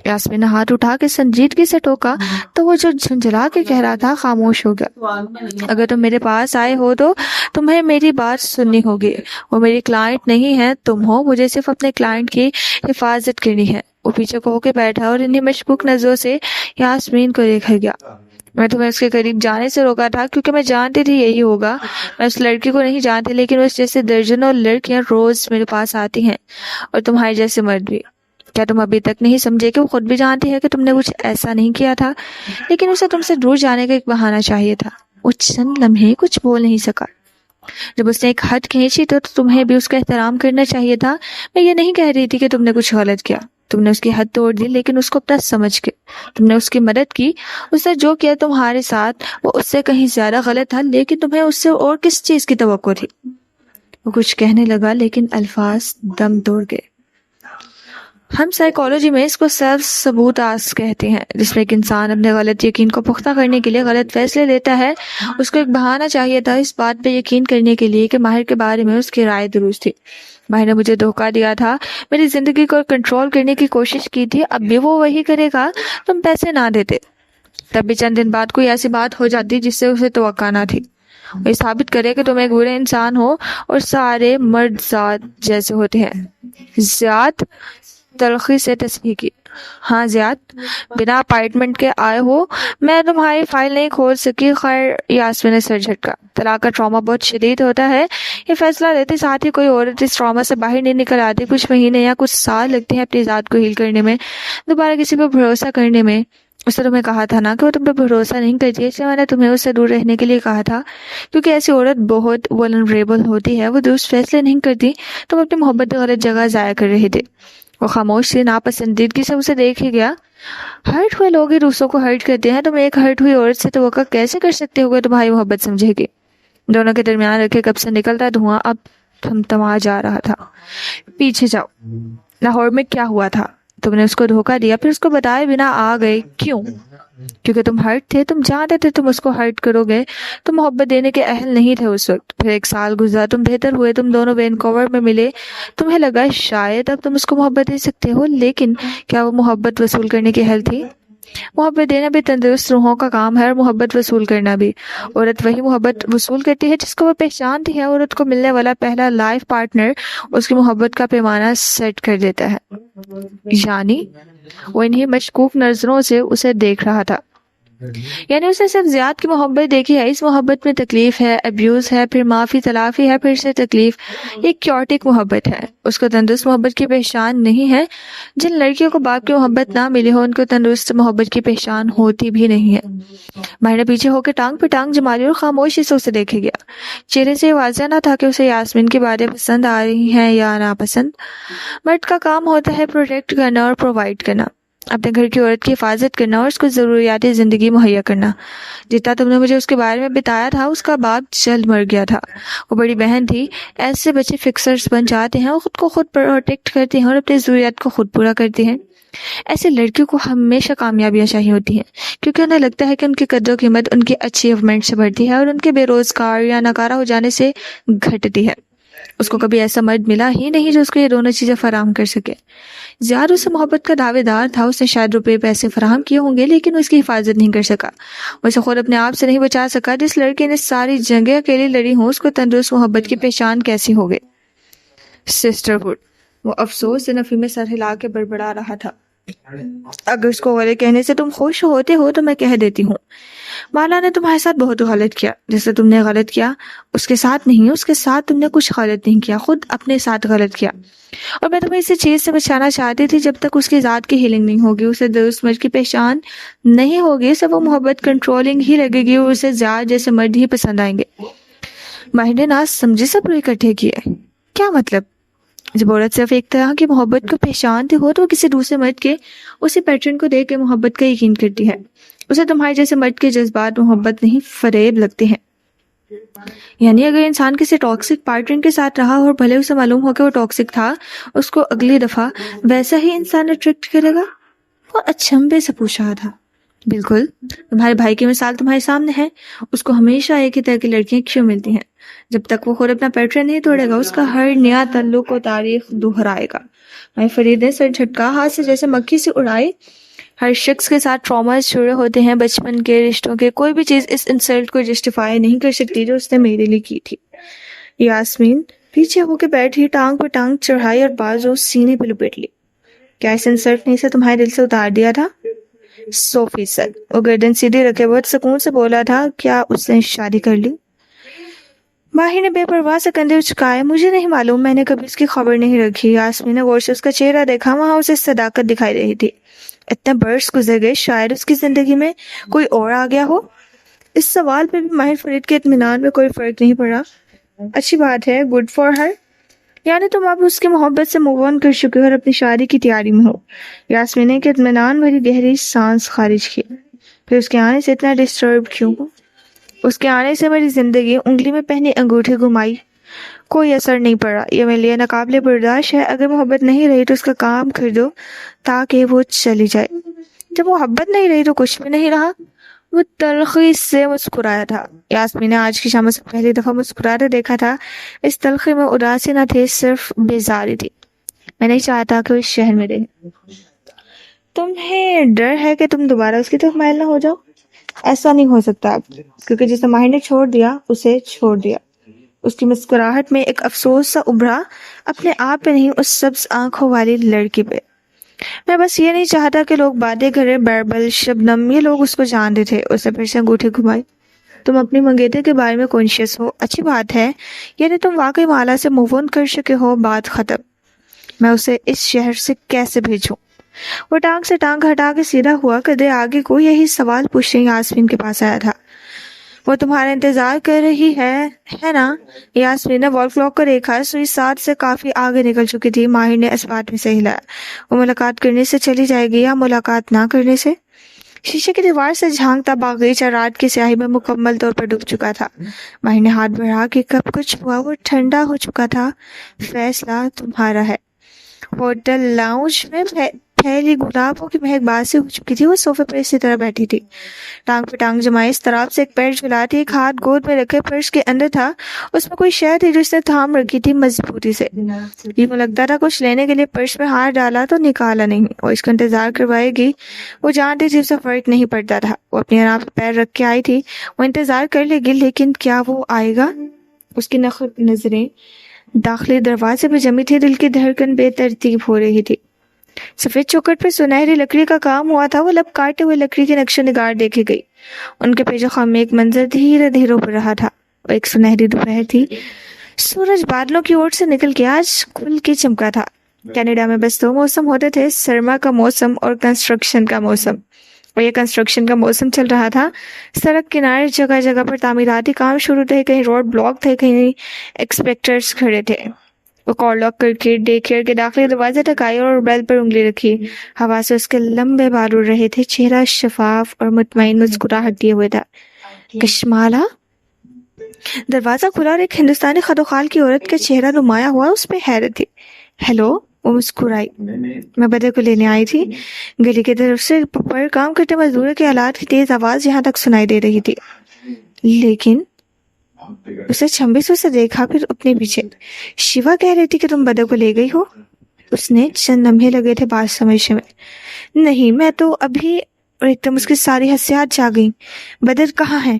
یاسمین نے ہاتھ اٹھا کے سنجیدگی سے ٹوکا تو وہ جو جھنجھلا کے کہہ رہا تھا خاموش ہو گیا. اگر تم میرے پاس آئے ہو تو تمہیں میری بات سننی ہوگی. وہ میری کلائنٹ نہیں ہے، تم ہو. مجھے صرف اپنے کلائنٹ کی حفاظت کرنی ہے. وہ پیچھے کو ہو کے بیٹھا اور انہیں مشکوک نظروں سے یاسمین کو دیکھا گیا. میں تمہیں اس کے قریب جانے سے روکا تھا کیونکہ میں جانتی تھی یہی ہوگا. میں اس لڑکی کو نہیں جانتی، لیکن اس جیسے درجنوں لڑکیاں روز میرے پاس آتی ہیں، اور تمہارے جیسے مرد بھی. کیا تم ابھی تک نہیں سمجھے کہ وہ خود بھی جانتی ہے کہ تم نے کچھ ایسا نہیں کیا تھا، لیکن اسے تم سے دور جانے کا ایک بہانہ چاہیے تھا. وہ چند لمحے کچھ بول نہیں سکا. جب اس نے ایک حد کھینچی تو تمہیں بھی اس کا احترام کرنا چاہیے تھا. میں یہ نہیں کہہ رہی تھی کہ تم نے کچھ غلط کیا. تم نے اس کی حد توڑ دی، لیکن اس کو اپنا سمجھ کے. تم نے اس کی مدد کی. اس نے جو کیا تمہارے ساتھ وہ اس سے کہیں زیادہ غلط تھا، لیکن تمہیں اس سے اور کس چیز کی توقع تھی؟ وہ کچھ کہنے لگا لیکن الفاظ دم توڑ گئے. ہم سائیکالوجی میں اس کو سیلف ثبوتاز کہتے ہیں، جس میں ایک انسان اپنے غلط یقین کو پختہ کرنے کے لیے غلط فیصلے لیتا ہے. اس کو ایک بہانہ چاہیے تھا اس بات پہ یقین کرنے کے لیے کہ ماہر کے بارے میں اس کی رائے درست تھی. ماہر نے مجھے دھوکہ دیا تھا، میری زندگی کو کنٹرول کرنے کی کوشش کی تھی. اب بھی وہ وہی کرے گا. تم پیسے نہ دیتے، تب بھی چند دن بعد کوئی ایسی بات ہو جاتی جس سے اسے توقع نہ تھی. وہ یہ ثابت کرے کہ تم ایک برے انسان ہو اور سارے مرد ذات جیسے ہوتے ہیں. ذات تلخی سے تصحیح کی. ہاں ذات، بنا اپائنٹمنٹ کے آئے ہو. میں تمہاری فائل نہیں کھول سکی. خیر، یاسمین نے سر جھٹکا. طلاق کا ٹراما بہت شدید ہوتا ہے. یہ فیصلہ لیتے ساتھ ہی کوئی عورت اس ٹراما سے باہر نہیں نکل آتی. کچھ مہینے یا کچھ سال لگتے ہیں اپنی ذات کو ہیل کرنے میں، دوبارہ کسی پہ بھروسہ کرنے میں. اس نے تمہیں کہا تھا نا کہ وہ تم پہ بھروسہ نہیں کرتی، اس لیے میں نے تمہیں اس سے دور رہنے کے لیے کہا تھا، کیونکہ ایسی عورت بہت ولنریبل ہوتی ہے. وہ درست فیصلے نہیں کرتی. تم اپنی محبت غلط جگہ ضائع کر رہے تھے. وہ خاموش سی ناپسندیدگی سے اسے دیکھ ہی گیا. ہرٹ ہوئے لوگ ہی دوسروں کو ہرٹ کرتے ہیں. تم ایک ہرٹ ہوئی عورت سے توقع کیسے کر سکتے ہو کہ تمہاری محبت سمجھے گی؟ دونوں کے درمیان رکھے کب سے نکلتا دھواں اب تھمتھما جا رہا تھا. پیچھے جاؤ. لاہور میں کیا ہوا تھا؟ تم نے اس کو دھوکہ دیا، پھر اس کو بتائے بنا آ گئے. کیوں؟ کیونکہ تم ہرٹ تھے. تم جانتے تھے تم اس کو ہرٹ کرو گے. تم محبت دینے کے اہل نہیں تھے اس وقت. پھر 1 سال گزرا، تم بہتر ہوئے، تم دونوں وینکوور میں ملے. تمہیں لگا شاید اب تم اس کو محبت دے سکتے ہو، لیکن کیا وہ محبت وصول کرنے کے اہل تھی؟ محبت دینا بھی تندرست روحوں کا کام ہے، اور محبت وصول کرنا بھی. عورت وہی محبت وصول کرتی ہے جس کو وہ پہچانتی ہے. عورت کو ملنے والا پہلا لائف پارٹنر اس کی محبت کا پیمانہ سیٹ کر دیتا ہے. یعنی وہ انہی مشکوک نظروں سے اسے دیکھ رہا تھا. یعنی اس نے صرف زیاد کی محبت دیکھی ہے. اس محبت میں تکلیف ہے، ابیوز ہے، پھر معافی تلافی ہے، پھر سے تکلیف. یہ کیوٹک محبت ہے. اس کو تندرست محبت کی پہچان نہیں ہے. جن لڑکیوں کو باپ کی محبت نہ ملی ہو ان کو تندرست محبت کی پہچان ہوتی بھی نہیں ہے. ماہر نے پیچھے ہو کے ٹانگ پہ ٹانگ جما لی اور خاموشی سے اسے دیکھے گیا. چہرے سے واضح نہ تھا کہ اسے یاسمین کی باتیں پسند آ رہی ہیں یا ناپسند. مرد کا کام ہوتا ہے پروٹیکٹ کرنا اور پرووائڈ کرنا، اپنے گھر کی عورت کی حفاظت کرنا اور اس کو ضروریات زندگی مہیا کرنا. جتنا تم نے مجھے اس کے بارے میں بتایا تھا، اس کا باپ جلد مر گیا تھا. وہ بڑی بہن تھی. ایسے بچے فکسرز بن جاتے ہیں، وہ خود کو خود پروٹیکٹ کرتے ہیں اور اپنی ضروریات کو خود پورا کرتے ہیں. ایسے لڑکیوں کو ہمیشہ کامیابیاں چاہیے ہوتی ہیں، کیونکہ انہیں لگتا ہے کہ ان کی قدر و قیمت ان کی اچیومنٹ سے بڑھتی ہے اور ان کے بے روزگار یا ناکارہ ہو جانے سے گھٹتی ہے. اس کو کبھی ایسا مرد ملا ہی نہیں جو اس کو یہ دونوں چیزیں فراہم کر سکے. زیاد اس سے محبت کا دعوے دار تھا. اس نے شاید روپے پیسے فراہم کیے ہوں گے، لیکن اس کی حفاظت نہیں کر سکا. وہ اسے خود اپنے آپ سے نہیں بچا سکا. جس لڑکی نے ساری جنگیں اکیلی لڑی ہوں، اس کو تندرست محبت کی پہچان کیسی ہوگی؟ سسٹرہڈ. وہ افسوس سے نفی میں سر ہلا کے بڑبڑا رہا تھا. اگر اس کو غلط کہنے سے تم خوش ہوتے ہو تو میں کہہ دیتی ہوں، مالا نے تمہارے ساتھ بہت غلط کیا. جیسے تم نے غلط کیا اس کے ساتھ نہیں، اس کے ساتھ تم نے کچھ غلط نہیں کیا، خود اپنے ساتھ غلط کیا. اور میں تمہیں اسی چیز سے بچانا چاہتی تھی. جب تک اس کی ذات کی ہیلنگ نہیں ہوگی، اسے درست مرد کی پہچان نہیں ہوگی، اسے وہ محبت کنٹرولنگ ہی لگے گی اور اسے زیاد جیسے مرد ہی پسند آئیں گے. ماہر نے نہ سمجھے سب اکٹھے کیے. کیا مطلب؟ جب عورت صرف ایک طرح کی محبت کو پہچانتی ہو تو وہ کسی دوسرے مرد کے اسی پیٹرن کو دیکھ کے محبت کا یقین کرتی ہے. اسے تمہارے جیسے مرد کے جذبات محبت نہیں فریب لگتے ہیں. یعنی اگر انسان کسی ٹاکسک پارٹنر کے ساتھ رہا اور بھلے اسے معلوم ہو کہ وہ ٹاکسک تھا، اس کو اگلی دفعہ ویسا ہی انسان اٹریکٹ کرے گا. وہ اچھمبے سے پوچھ رہا تھا. بالکل، تمہارے بھائی کی مثال تمہارے سامنے ہے. اس کو ہمیشہ ایک ہی طرح کی لڑکیاں کیوں ملتی ہیں؟ جب تک وہ خود اپنا پیٹرن نہیں توڑے گا، اس کا ہر نیا تعلق و تاریخ دہرائے گا. بھائی فرید نے سر جھٹکا، ہاتھ سے جیسے مکھی سے اڑائی. ہر شخص کے ساتھ ٹراماز جڑے ہوتے ہیں، بچپن کے رشتوں کے. کوئی بھی چیز اس انسلٹ کو جسٹیفائی نہیں کر سکتی جو اس نے میرے لیے کی تھی. یاسمین پیچھے ہو کے بیٹھی، ٹانگ پہ ٹانگ چڑھائی اور بازو سینے پہ لپیٹ لی. کیا اس انسلٹ نے اسے تمہارے دل سے اتار دیا تھا؟ 100%. وہ گردن سیدھی رکھے بہت سکون سے بولا تھا. کیا اس نے شادی کر لی؟ ماہر نے بے پرواہ سے کندھے اچکائے. مجھے نہیں معلوم، میں نے کبھی اس کی خبر نہیں رکھی. یاسمین نے غور سے اس کا چہرہ دیکھا، وہاں اسے صداقت دکھائی رہی تھی. اتنے برس گزر گئے، شاید اس کی زندگی میں کوئی اور آ گیا ہو. اس سوال پہ بھی ماہر فرید کے اطمینان میں کوئی فرق نہیں پڑا. اچھی بات ہے، گڈ فار ہر. یعنی تم اب اس کی محبت سے موو آن کر چکے ہو اور اپنی شادی کی تیاری میں ہو. یاسمین نے کہ اطمینان بھری گہری سانس خارج کی. پھر اس کے آنے سے اتنا ڈسٹرب کیوں ہو؟ اس کے آنے سے میری زندگی انگلی میں پہنی انگوٹھی گھمائی. کوئی اثر نہیں پڑا. یہ میرے لیے ناقابل برداشت ہے. اگر محبت نہیں رہی تو اس کا کام کر دو تاکہ وہ چلی جائے. جب محبت نہیں رہی تو کچھ بھی نہیں رہا. وہ تلخی سے مسکرایا تھا. یاسمین نے آج کی شام سے پہلی دفعہ مسکراتے دیکھا تھا. اس تلخی میں اداسی نہ تھی، صرف بیزاری تھی. میں نہیں چاہتا کہ وہ اس شہر میں رہے. تمہیں ڈر ہے کہ تم دوبارہ اس کی طرف مائل نہ ہو جاؤ؟ ایسا نہیں ہو سکتا اب، کیونکہ جسے ماہر نے چھوڑ دیا اسے چھوڑ دیا. اس کی مسکراہٹ میں ایک افسوس سا ابھرا، اپنے آپ پہ نہیں، اس سبز آنکھوں والی لڑکی پہ. میں بس یہ نہیں چاہتا کہ لوگ باتیں کریں. بیربل، شبنم، یہ لوگ اس کو جانتے تھے. اسے پھر سے انگوٹھی گھمائی. تم اپنی منگیتر کے بارے میں کانشیس ہو. اچھی بات ہے. یعنی تم واقعی مالا سے موو آن کر چکے ہو. بات ختم. میں اسے اس شہر سے کیسے بھیجوں؟ وہ ٹانگ سے ٹانگ ہٹا کے سیدھا ہوا. کدے آگے کو یہی سوال پوچھنے یاسمین کے پاس آیا تھا. وہ تمہارا انتظار کر رہی ہے نا؟ یاسمین نے وال کلاک کو دیکھا. سوئی 7 سے کافی آگے نکل چکی تھی. ماہر نے اس بات میں سے ہلایا. وہ ملاقات کرنے سے چلی جائے گی یا ملاقات نہ کرنے سے؟ شیشے کی دیوار سے جھانکتا باغیچہ رات کی سیاہی میں مکمل طور پر ڈوب چکا تھا. ماہر نے ہاتھ بڑھا کہ کب کچھ ہوا. وہ ٹھنڈا ہو چکا تھا. فیصلہ تمہارا ہے. ہوٹل لاؤنج میں پھیلی گلابوں کی مہک باسی ہو چکی تھی. وہ صوفے پر اسی طرح بیٹھی تھی، ٹانگ پہ ٹانگ جمائے، اس طرف سے ایک پیر جھلاتی، ایک ہاتھ گود میں رکھے. پرس کے اندر تھا. اس میں کوئی شے تھی جو اس نے تھام رکھی تھی مضبوطی سے. یہ لگتا تھا کچھ لینے کے لیے پرس میں ہاتھ ڈالا تو نکالا نہیں. وہ اس کا انتظار کروائے گی. وہ جانتی تھی اسے فرق نہیں پڑتا تھا. وہ اپنی آرام پہ پیر رکھ کے آئی تھی. وہ انتظار کر لے گی، لیکن کیا وہ آئے گا؟ اس کی نظریں داخلی دروازے پہ جمی تھی. دل کی دھڑکن بے ترتیب ہو رہی تھی. سفید چوکٹ پہ سنہری لکڑی کا کام ہوا تھا. وہ لب کاٹے ہوئے لکڑی کے نقش و نگار دیکھے گئی. ان کے پیچھے خم میں ایک منظر دھیرے دھیرے ابھر رہا تھا. وہ ایک سنہری دوپہر تھی. سورج بادلوں کی اوٹ سے نکل کے آج کھل کے چمکا تھا. کینیڈا میں بس 2 موسم ہوتے تھے، سرما کا موسم اور کنسٹرکشن کا موسم. اور یہ کنسٹرکشن کا موسم چل رہا تھا. سڑک کنارے جگہ جگہ پر تعمیراتی کام شروع تھے. کہیں روڈ بلاک تھے، کہیں ایکسپیکٹرز کھڑے تھے. وہ کار لاک کر کے ڈے کیئر کے داخلی دروازے تک آئی اور بیل پر انگلی رکھی. ہوا سے اس کے لمبے بال اڑ رہے تھے. چہرہ شفاف اور مطمئن مسکراہٹ دیے ہوئے تھا. کشمالا. دروازہ کھلا اور ایک ہندوستانی خد و خال کی عورت کا چہرہ نمایاں ہوا. اس پہ حیرت تھی. ہیلو. وہ مسکرائی. میں بدر کو لینے آئی تھی. گلی کی طرف سے پر کام کرتے مزدوروں کے آلات کی تیز آواز یہاں تک سنائی دے رہی تھی. لیکن اسے چھمبے سے دیکھا، پھر اپنے پیچھے. شیوا کہہ رہی تھی کہ تم بدر کو لے گئی ہو. اس نے چند لمحے لگے تھے بات سمجھنے میں. نہیں، میں تو ابھی. اور ایک دم اس کی ساری حسیات جا گئیں. بدر کہاں ہے؟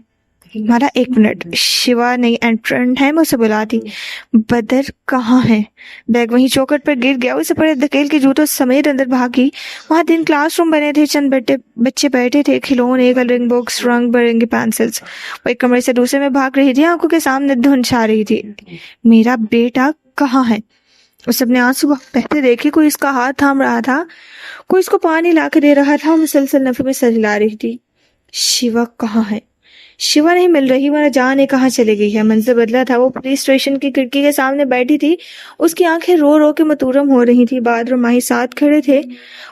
ہمارا 1 منٹ. شیوا نئی انٹرنٹ ہے، میں اسے بلاتی. بدر کہاں ہے؟ بیگ وہیں چوکٹ پر گر گیا. اسے پڑے دھکیل کے جوتوں سمیت اندر بھاگی. وہاں 3 کلاس روم بنے تھے. چند بچے بیٹھے تھے. کھلونے، کلرنگ بکس، رنگ برنگی پینسلز. وہ ایک کمرے سے دوسرے میں بھاگ رہی تھی. آنکھوں کے سامنے دھند چھا رہی تھی. میرا بیٹا کہاں ہے؟ اسے اپنے آنسو بہتے دیکھے. کوئی اس کا ہاتھ تھام رہا تھا، کوئی اس کو پانی لا کے دے رہا تھا. وہ مسلسل نفے میں سر ہلا رہی تھی. شیوا کہاں ہے؟ شیوا نہیں مل رہی. وہ نہ جانے کہاں چلی گئی ہے. منظر بدلا تھا. وہ پولیس اسٹیشن کی کھڑکی کے سامنے بیٹھی تھی. اس کی آنکھیں رو رو کے متورم ہو رہی تھی. بادر اور ماہی ساتھ کھڑے تھے.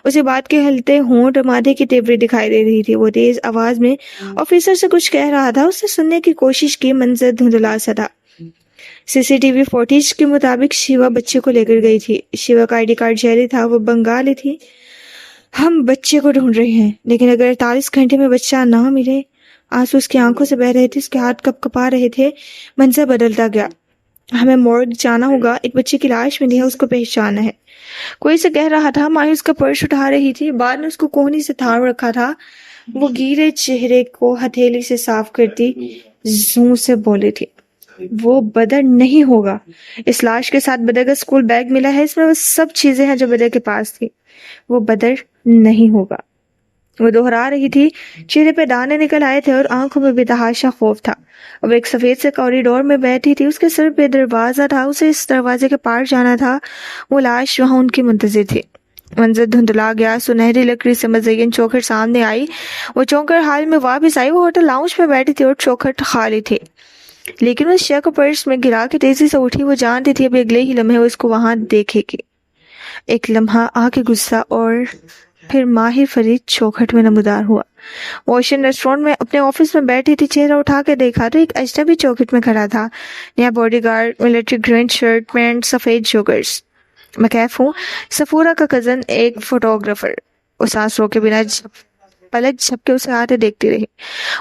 اسے بات کے ہلتے ہونٹ اور ماتھے کی تیوری دکھائی دے رہی تھی. وہ تیز آواز میں آفیسر سے کچھ کہہ رہا تھا. اس نے سننے کی کوشش کی. منظر دھندلا سا تھا. CCTV فوٹیج کے مطابق شیوا بچے کو لے کر گئی تھی. شیوا کا ID کارڈ جعلی تھا. وہ بنگالی تھی. ہم بچے کو ڈھونڈ رہے ہیں، لیکن اگر 48 گھنٹے میں بچہ نہ ملے۔ آنسو اس کی آنکھوں سے بہہ رہے تھے، اس کے ہاتھ کپ کپا رہے تھے۔ منظر بدلتا گیا۔ ہمیں مورگ جانا ہوگا، ایک بچے کی لاش ملی ہے، اس کو پہچانا ہے، کوئی سے کہہ رہا تھا۔ ماہی اس کا پرس اٹھا رہی تھی، بعد نے اس کو کوہنی سے تھام رکھا تھا۔ وہ گیلے چہرے کو ہتھیلی سے صاف کرتی زوں سے بولی تھی، وہ بدر نہیں ہوگا۔ اس لاش کے ساتھ بدر کا اسکول بیگ ملا ہے، اس میں وہ سب چیزیں ہیں جو بدر کے پاس تھی۔ وہ بدر نہیں ہوگا۔ وہ دوہرا رہی تھی، چہرے پہ دانے نکل آئے تھے اور آنکھوں میں بے تحاشا خوف تھا۔ اب ایک سفید سے کوریڈور میں بیٹھی تھی، اس کے سر پہ دروازہ تھا، اسے اس دروازے کے پار جانا تھا۔ وہ لاش وہاں ان کی منتظر تھی۔ منظر دھندلا گیا، سنہری لکڑی سے مزین چوکھٹ سامنے آئی۔ وہ چونکر حال میں واپس آئی۔ وہ ہوٹل لاؤنج میں بیٹھی تھی اور چوکھٹ خالی تھی، لیکن اس شے کو پرس میں گرا کے تیزی سے اٹھی۔ وہ جانتی تھی اب اگلے ہی لمحے وہ اس کو وہاں دیکھے گی۔ ایک لمحہ آگے گزرا اور پھر ماہر فرید چوکھٹ میں نمودار ہوا۔ وہ اوشین ریسٹورینٹ میں اپنے آفس میں بیٹھی تھی، چہرہ اٹھا کے دیکھا تو ایک اجنبی چوکھٹ میں کھڑا تھا، نیا bodyguard, military green shirt, pant, سفید جوگرز۔ میں کیف ہوں، سفورہ کا کزن، ایک فوٹوگرافر۔ وہ سانس روکے بنا پلک جھپ کے اسے آتے دیکھتی رہی۔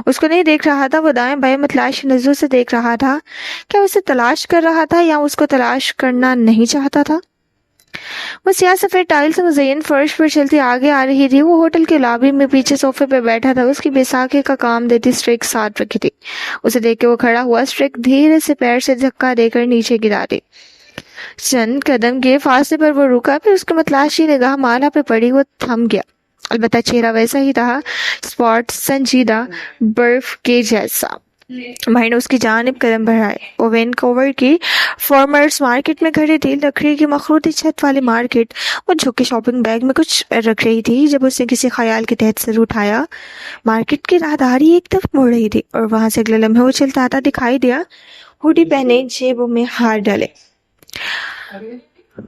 اس کو نہیں دیکھ رہا تھا، وہ دائیں بائیں متلاشی نظروں سے دیکھ رہا تھا۔ کیا اسے تلاش کر رہا تھا یا اس کو تلاش کرنا نہیں چاہتا تھا؟ وہ سیاہ سفید ٹائل سے مزین فرش پر چلتی آگے آ رہی تھی۔ وہ ہوٹل کے لابی میں پیچھے صوفے پہ بیٹھا تھا، اس کی بیساکھی کا کام دیتی اسٹرک ساتھ رکھی تھی۔ اسے دیکھ کے وہ کھڑا ہوا، اسٹرک دھیرے سے پیر سے دھکا دے کر نیچے گرا دی۔ چند قدم کے فاصلے پر وہ رکا، پھر اس کی متلاشی نگاہ مالا پہ پڑی۔ وہ تھم گیا، البتہ چہرہ ویسا ہی رہا، اسپاٹ سنجیدہ، برف کے جیسا۔ ماہر نے اس کی جانب قدم بڑھائے۔ وہ وینکوور کی فارمرز مارکیٹ میں کھڑی تھی، لکڑی کی مخروطی چھت والی مارکیٹ۔ وہ جھک کے شاپنگ بیگ میں کچھ رکھ رہی تھی جب اس نے کسی خیال کے تحت سر اٹھایا۔ مارکیٹ کی راہداری ایک طرف مڑ رہی تھی اور وہاں سے اگلے لمحے وہ چلتا آتا دکھائی دیا، ہوڈی پہنے، جیبوں میں ہاتھ ڈالے،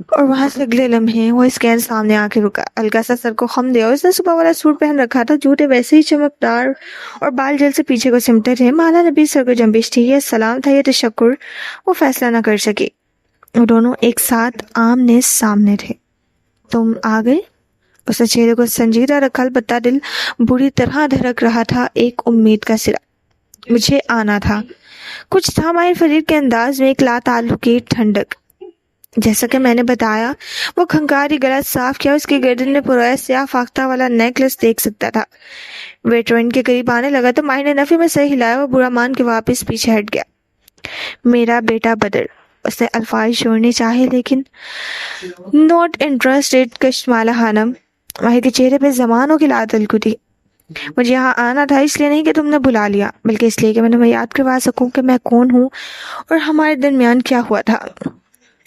اور وہاں سے اگلے لمحے وہ اسکین سامنے آ کے رکا، ہلکا سا سر کو خم دیا۔ اس نے صبح والا سوٹ پہن رکھا تھا، جوتے ویسے ہی چمکدار اور بال جل سے پیچھے کو سمٹے تھے۔ مالا نے بھی سر کو جنبش تھی، یہ سلام تھا، یہ تشکر۔ وہ فیصلہ نہ کر سکی۔ وہ دونوں ایک ساتھ آمنے سامنے تھے۔ تم آ گئے؟ اس نے چہرے کو سنجیدہ رکھا، البتہ دل بری طرح دھڑک رہا تھا، ایک امید کا سرا۔ مجھے آنا تھا، کچھ تھا ماہر فرید کے انداز میں، ایک لا تعلقی ٹھنڈک۔ جیسا کہ میں نے بتایا، وہ کھنکاری گلا صاف کیا، اس کی گردن میں پرویا سیاہ فاختہ والا نیکلس دیکھ سکتا تھا۔ ویٹرن کے قریب آنے لگا تو ماہر نے نفی میں سر ہلایا۔ وہ برا مان کے واپس پیچھے ہٹ گیا۔ میرا بیٹا بدر، اس نے الفاظ جوڑنے چاہے لیکن نوٹ انٹرسٹڈ کشمالہ خانم۔ ماہر کے چہرے پہ زمانوں کی لاتعلق تھی۔ مجھے یہاں آنا تھا اس لیے نہیں کہ تم نے بلا لیا، بلکہ اس لیے کہ میں تمہیں یاد کروا سکوں کہ میں کون ہوں اور ہمارے درمیان کیا ہوا تھا۔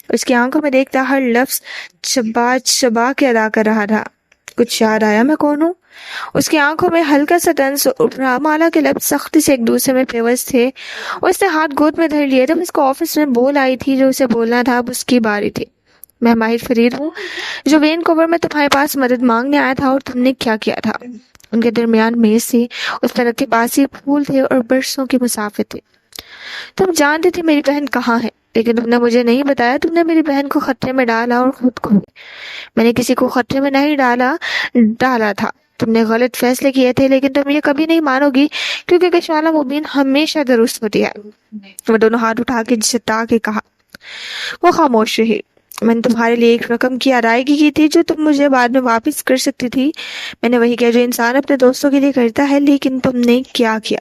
اس کی آنکھوں میں دیکھتا ہر لفظ چبا چبا کے ادا کر رہا تھا۔ کچھ یاد آیا میں کون ہوں؟ اس کی آنکھوں میں ہلکا سا طنز ابھرا۔ مالا کے لفظ سختی سے ایک دوسرے میں پیوست تھے۔ اس نے ہاتھ گود میں دھر لیے۔ جب اس کو آفس میں بول آئی تھی جو اسے بولنا تھا، اب اس کی باری تھی۔ میں ماہر فرید ہوں جو وینکوور میں تمہارے پاس مدد مانگنے آیا تھا، اور تم نے کیا کیا تھا؟ ان کے درمیان میز تھی، اس پر رکھے باسی پھول تھے اور برسوں کی مسافت تھی۔ تم جانتی تھی میری بہن کہاں ہے، لیکن تم نے مجھے نہیں بتایا۔ تم نے میری بہن کو خطرے میں ڈالا اور خود کو بھی۔ میں نے کسی کو خطرے میں نہیں ڈالا تھا۔ تم نے غلط فیصلے کیے تھے، لیکن تم یہ کبھی نہیں مانو گی کیونکہ کشمالہ مبین ہمیشہ درست ہوتی ہے۔ وہ دونوں ہاتھ اٹھا کے جتا کے کہا۔ وہ خاموش رہی۔ میں نے تمہارے لیے ایک رقم کی ادائیگی کی تھی جو تم مجھے بعد میں واپس کر سکتی تھی۔ میں نے وہی کیا جو انسان اپنے دوستوں کے لیے کرتا ہے، لیکن تم نے کیا کیا؟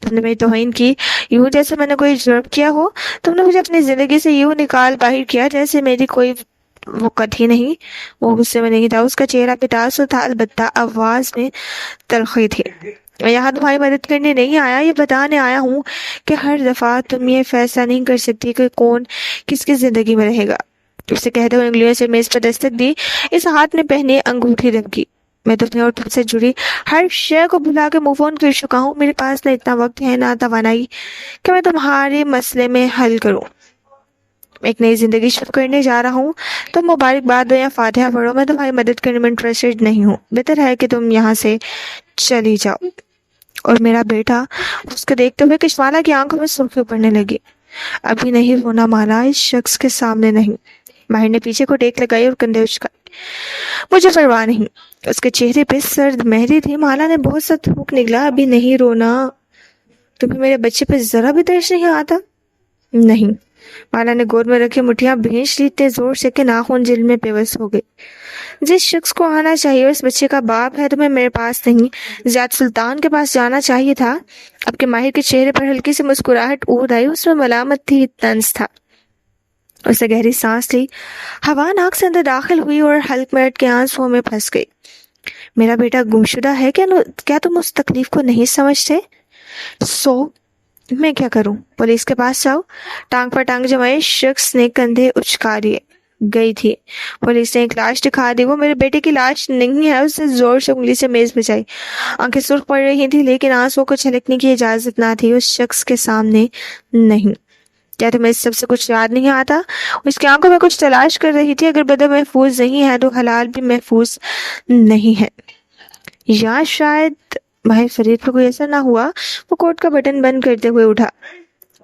تم نے میری توہین کی، یوں جیسے میں نے کوئی جرم کیا ہو۔ تم نے مجھے اپنی زندگی سے یوں نکال باہر کیا جیسے میری کوئی وقت ہی نہیں۔ وہ غصے میں نہیں تھا، اس کا چہرہ پہ تاثر تھا، البتہ آواز میں تلخی تھی۔ میں یہاں تمہاری مدد کرنے نہیں آیا، یہ بتانے آیا ہوں کہ ہر دفعہ تم یہ فیصلہ نہیں کر سکتی کہ کون کس کی زندگی میں رہے گا۔ اسے کہتے ہوئے انگلیوں سے میز پر دستک دی۔ اس ہاتھ نے پہنی انگوٹھی دبکی۔ میں تمہیں اور تم سے جڑی ہر شے کو بھلا کے موو آن کر چکا ہوں۔ میرے پاس نہ اتنا وقت ہے، نہ توانائی کہ میں تمہارے مسئلے میں حل کروں۔ میں ایک نئی زندگی شروع کرنے جا رہا ہوں۔ تم مبارکباد دو یا فاتحہ پڑھو، میں تمہاری مدد کرنے میں انٹرسٹڈ نہیں ہوں۔ بہتر ہے کہ تم یہاں سے چلی جاؤ۔ اور میرا بیٹا، اس کو دیکھتے ہوئے کشمالہ کی آنکھوں میں سرخی پڑنے لگی۔ ابھی نہیں رونا مالا، اس شخص کے سامنے نہیں۔ ماہر نے پیچھے کو ٹیک لگائی اور کندھے اچکائے۔ مجھے پرواہ نہیں۔ اس کے چہرے پہ سرد مہری تھی۔ مالا نے بہت سا تھوک نکلا۔ ابھی نہیں رونا، تمہیں میرے بچے پہ ذرا بھی ترس نہیں آتا؟ نہیں۔ مالا نے گود میں رکھی مٹھیاں بھینچ لی اتنے زور سے کہ ناخن جلد میں پیوست ہو گئی۔ جس شخص کو آنا چاہیے اس بچے کا باپ ہے، تمہیں میرے پاس نہیں، زیاد سلطان کے پاس جانا چاہیے تھا۔ اب کے ماہر کے چہرے پر ہلکی سی مسکراہٹ اڑ آئی، اس میں ملامت تھی، طنز تھا۔ اس نے گہری سانس لی، ہوا ناک سے اندر داخل ہوئی اور حلق میں کے آنسوؤں میں پھنس گئی۔ میرا بیٹا گمشدہ ہے، کیا تم اس تکلیف کو نہیں سمجھتے؟ میں کیا کروں؟ پولیس کے پاس جاؤ۔ ٹانگ پر ٹانگ جمائے شخص نے کندھے اچکا لیے۔ گئی تھی۔ پولیس نے ایک لاش دکھا دی۔ وہ میرے بیٹے کی لاش نہیں ہے۔ اس نے زور سے انگلی سے میز بجائی۔ آنکھیں سرخ پڑ رہی تھی لیکن آنسوؤں کو چھلکنے کی اجازت نہ تھی۔ اس شخص کے سامنے نہیں۔ کیا تمہیں اس سب سے کچھ یاد نہیں آتا؟ اس کی آنکھوں میں کچھ تلاش کر رہی تھی۔ اگر بدن محفوظ نہیں ہے تو حلال بھی محفوظ نہیں ہے۔ یا شاید ماہر فرید پر کوئی اثر نہ ہوا۔ وہ کوٹ کا بٹن بند کرتے ہوئے اٹھا۔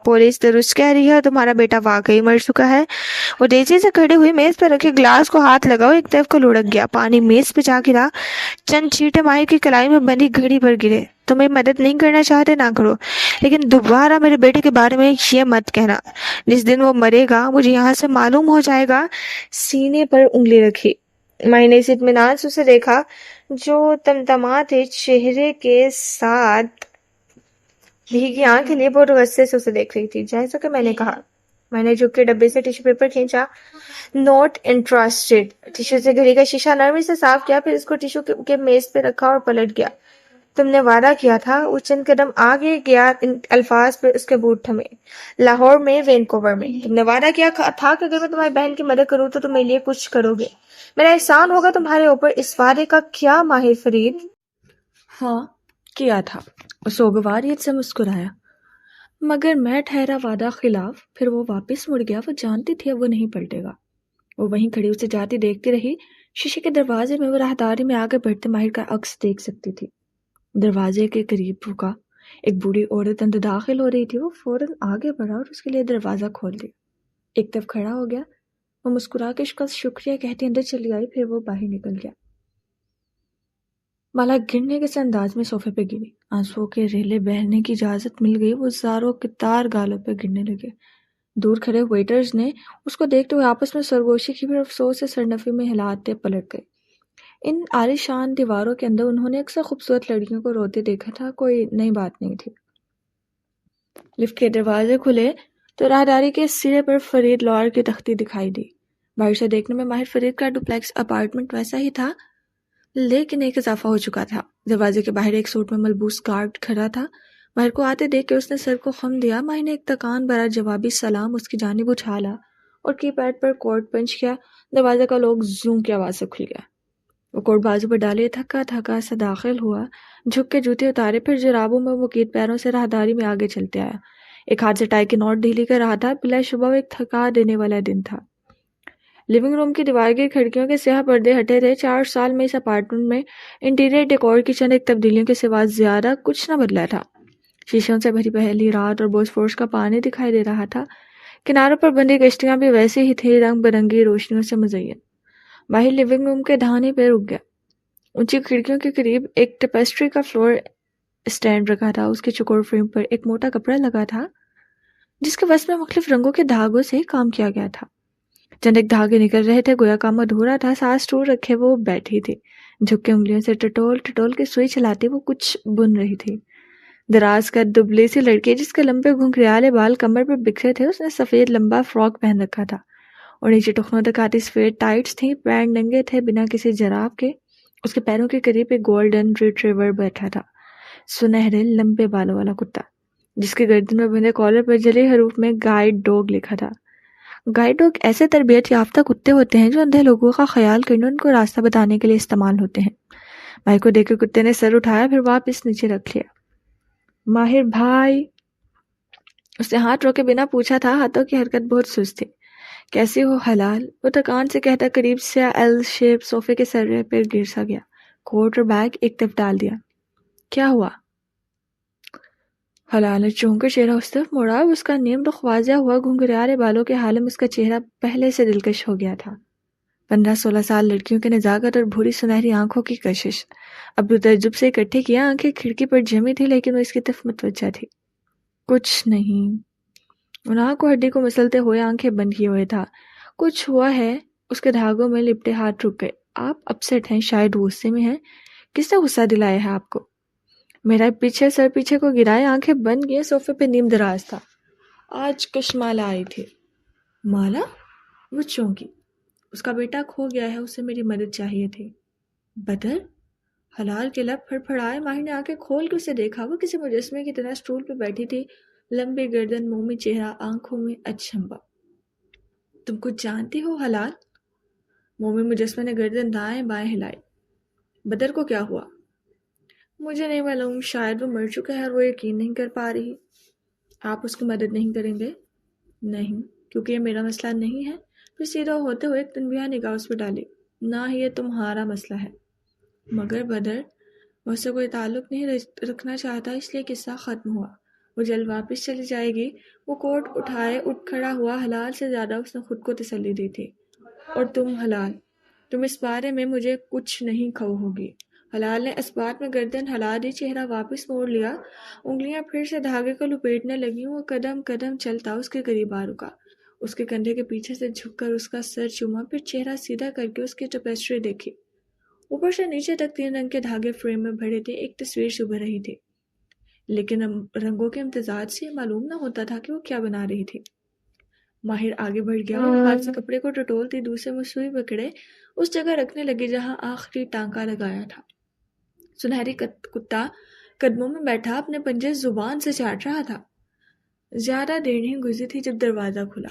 پولیس درست کہہ رہی ہے، تمہارا بیٹا واقعی مر چکا ہے۔ وہ تیزی سے کھڑی ہوئی میز پر رکھے گلاس کو ہاتھ لگا اور ایک طرف کو لڑک گیا۔ پانی میز پہ جا گرا۔ چند چھینٹے ماہر کی کلائی میں بندھی گھڑی پر گرے۔ تم میری مدد نہیں کرنا چاہتے نہ کرو، لیکن دوبارہ میرے بیٹے کے بارے میں یہ مت کہنا۔ جس دن وہ مرے گا مجھے یہاں سے معلوم ہو جائے گا۔ سینے پر انگلی رکھی۔ ماہر نے اس اطمینان سے اسے دیکھا جو تمتماتے چہرے کے ساتھ بھیگی آنکھیں لیے بہت غصے سے اسے دیکھ رہی تھی۔ جیسا کہ میں نے کہا۔ میں نے جھک کے ڈبے سے ٹیشو پیپر کھینچا۔ Not interested. ٹیشو سے گھڑی کا شیشہ نرمی سے صاف کیا، پھر اس کو ٹیشو کے میز پہ رکھا اور پلٹ گیا۔ تم نے وعدہ کیا تھا۔ وہ چند قدم آگے گیا، ان الفاظ پہ اس کے بوٹ تھمے۔ لاہور میں، وینکوور میں۔ تم نے وعدہ کیا تھا کہ اگر میں تمہاری بہن کی مدد کروں تو تم میرے لیے کچھ کرو گے۔ میرا احسان ہوگا تمہارے اوپر۔ اس وعدے کا کیا ماہر فرید؟ ہاں کیا تھا۔ اس سوگواریت سے مسکرایا۔ مگر میں ٹھہرا وعدہ خلاف، پھر وہ واپس مڑ گیا۔ وہ جانتی تھی اب وہ نہیں پلٹے گا۔ وہ وہیں کھڑی اسے جاتی دیکھتی رہی۔ شیشے کے دروازے میں وہ راہداری میں آگے بڑھتے ماہر کا عکس دیکھ سکتی تھی۔ دروازے کے قریب رکا۔ ایک بوڑھی عورت اندر داخل ہو رہی تھی۔ وہ فوراً آگے بڑھا اور اس کے لیے دروازہ کھول دیا۔ ایک طرف کھڑا ہو گیا۔ وہ مسکرا کے اس کا شکریہ کہتی اندر چلی آئی، پھر وہ باہر نکل گیا۔ مالا گرنے کے انداز میں صوفے پہ گری۔ آنسوؤں کے ریلے بہنے کی اجازت مل گئی۔ وہ زاروں کے تار گالوں پہ گرنے لگے۔ دور کھڑے ویٹرز نے اس کو دیکھتے ہوئے آپس میں سرگوشی کی، پھر افسوس سے سرنفی میں ہلاتے پلٹ گئے۔ ان عالیشان دیواروں کے اندر انہوں نے اکثر خوبصورت لڑکیوں کو روتے دیکھا تھا، کوئی نئی بات نہیں تھی۔ لفٹ کے دروازے کھلے تو راہداری کے سرے پر فرید لوہار کی تختی دکھائی دی۔ باہر سے دیکھنے میں ماہر فرید کا ڈوپلیکس اپارٹمنٹ ویسا ہی تھا، لیکن ایک اضافہ ہو چکا تھا۔ دروازے کے باہر ایک سوٹ میں ملبوس گارڈ کھڑا تھا۔ ماہر کو آتے دیکھ کے اس نے سر کو خم دیا۔ ماہر نے ایک تکان بھرا جوابی سلام اس کی جانب اچھالا اور کی پیڈ پر کوڈ پنچ کیا۔ دروازے کا لوگ زوں کی آواز سے کھل گیا۔ وہ کوٹ بازو پر ڈالے تھکا تھکا سا داخل ہوا، جھک کے جوتے اتارے، پھر جرابوں میں مقید پیروں سے راہداری میں آگے چلتے آیا۔ ایک ہاتھ سے ٹائی کی نوٹ ڈھیلی کر رہا تھا۔ بلا شبہ وہ ایک تھکا دینے والا دن تھا۔ لیونگ روم کی دیوار کی کھڑکیوں کے سیاہ پردے ہٹے تھے۔ 4 سال میں اس اپارٹمنٹ میں انٹیریئر ڈیکور کی چند ایک تبدیلیوں کے سوا زیادہ کچھ نہ بدلا تھا۔ شیشوں سے بھری پہلی رات اور بوسفورس کا پانی دکھائی دے رہا تھا۔ کناروں پر بندی کشتیاں بھی ویسے ہی تھیں، رنگ برنگی روشنیوں سے مزین۔ باہر لیونگ روم کے دھانے پہ رک گیا۔ اونچی کھڑکیوں کے قریب ایک ٹیپسٹری کا فلور اسٹینڈ رکھا تھا۔ اس کے چوکور فریم پر ایک موٹا کپڑا لگا تھا جس کے وسط میں مختلف رنگوں کے دھاگوں سے کام کیا گیا تھا۔ چند ایک دھاگے نکل رہے تھے، گویا کام ادھورا تھا۔ ساتھ اسٹول رکھے وہ بیٹھی تھی، جھک کے انگلیوں سے ٹٹول ٹٹول کے سوئی چلاتی وہ کچھ بن رہی تھی۔ دراز کا دبلی سی لڑکی جس کے لمبے گھنگریالے بال کمر پہ بکھرے تھے، اس نے سفید لمبا فراک پہن رکھا تھا اور نیچے ٹخنوں تک آتی سفید ٹائٹس تھیں۔ پیر ننگے تھے بنا کسی جراب کے۔ اس کے پیروں کے قریب ایک گولڈن ریٹریور بیٹھا تھا، سنہرے لمبے بالوں والا کتا، جس کے گردن میں بندھے کالر پر جلی حروف میں گائیڈ ڈوگ لکھا تھا۔ گائیڈ ڈوگ ایسے تربیت یافتہ کتے ہوتے ہیں جو اندھے لوگوں کا خیال کرنے ان کو راستہ بتانے کے لیے استعمال ہوتے ہیں۔ ماہر کو دیکھ کر کتے نے سر اٹھایا، پھر واپس نیچے رکھ لیا۔ ماہر بھائی، اس نے ہاتھ روکے بنا پوچھا تھا۔ ہاتھوں کی حرکت بہت سست تھی۔ کیسے ہو حلال؟ وہ تکان سے کہتا قریب سے ایل شیپ صوفے کے سرے پر گر سا گیا۔ کوٹ اور بیگ ایک طرف ڈال دیا۔ کیا ہوا؟ حلال نے چونک کر چہرہ اس طرف موڑا۔ اس کا نیم رخ واضح ہوا۔ گھنگریالے بالوں کے حالے میں اس کا چہرہ پہلے سے دلکش ہو گیا تھا۔ 15-16 سال لڑکیوں کی نزاکت اور بھوری سنہری آنکھوں کی کشش. ابو تعجب سے اکٹھے کیا آنکھیں کھڑکی پر جمی تھی لیکن وہ اس کی طرف متوجہ تھی. کچھ نہیں. ان آنکھ کو ہڈی کو مسلتے ہوئے آنکھیں بند کیے ہوئے تھا. کچھ ہوا ہے. اس کے دھاگوں میں لپٹے ہاتھ رک گئے. آپ اپسٹ ہیں، شاید غصے میں ہیں. کس نے غصہ دلایا ہے آپ کو؟ میرا پیچھے سر پیچھے کو گرائے آنکھیں بند کیے صوفے پہ نیم دراز تھا. آج کشمالا آئی تھی. مالا؟ وہ چونکی. اس کا بیٹا کھو گیا ہے، اسے میری مدد چاہیے تھی. بدر؟ حلال کے لب پھڑ پھڑائے. ماہر نے آنکھیں کھول کے اسے دیکھا. وہ کسی مجسمے کی طرح اسٹول پہ بیٹھی تھی، لمبی گردن، مومی چہرہ، آنکھوں میں اچھمبا. تم کچھ جانتی ہو حلال؟ مومی مجسمے نے گردن دائیں بائیں ہلائی. بدر کو کیا ہوا؟ مجھے نہیں معلوم. شاید وہ مر چکا ہے اور وہ یقین نہیں کر پا رہی. آپ اس کی مدد نہیں کریں گے؟ نہیں، کیونکہ یہ میرا مسئلہ نہیں ہے. پھر سیدھا ہوتے ہوئے ایک تنبیہ نگاہ اس پہ ڈالی. نہ ہی یہ تمہارا مسئلہ ہے. مگر بدر، وہ اس سے کوئی تعلق نہیں رکھنا چاہتا، اس لیے قصہ ختم ہوا. وہ جلد واپس چلی جائے گی. وہ کوٹ اٹھائے اٹھ کھڑا ہوا. حلال سے زیادہ اس نے خود کو تسلی دی تھی. اور تم حلال، تم اس بارے میں مجھے کچھ نہیں کہو گی. حلال نے اس بات میں گردن ہلا دی، چہرہ واپس موڑ لیا. انگلیاں پھر سے دھاگے کو لپیٹنے لگیں. وہ قدم قدم چلتا اس کے قریب آ رکا. اس کے کندھے کے پیچھے سے جھک کر اس کا سر چوما، پھر چہرہ سیدھا کر کے اس کی ٹیپسٹری دیکھی. اوپر سے نیچے تک 3 رنگ کے دھاگے فریم میں بھرے تھے. ایک تصویر چبھ رہی تھی، لیکن رنگوں کے امتزاج سے معلوم نہ ہوتا تھا کہ وہ کیا بنا رہی تھی. ماہر آگے بڑھ گیا اور ہاتھ سے کپڑے کو ٹٹولتی دوسرے میں سوئی پکڑے اس جگہ رکھنے لگی جہاں آخری ٹانکا لگایا تھا. سنہری کتا قدموں میں بیٹھا اپنے پنجے زبان سے چاٹ رہا تھا. زیادہ دیر نہیں گزری تھی جب دروازہ کھلا.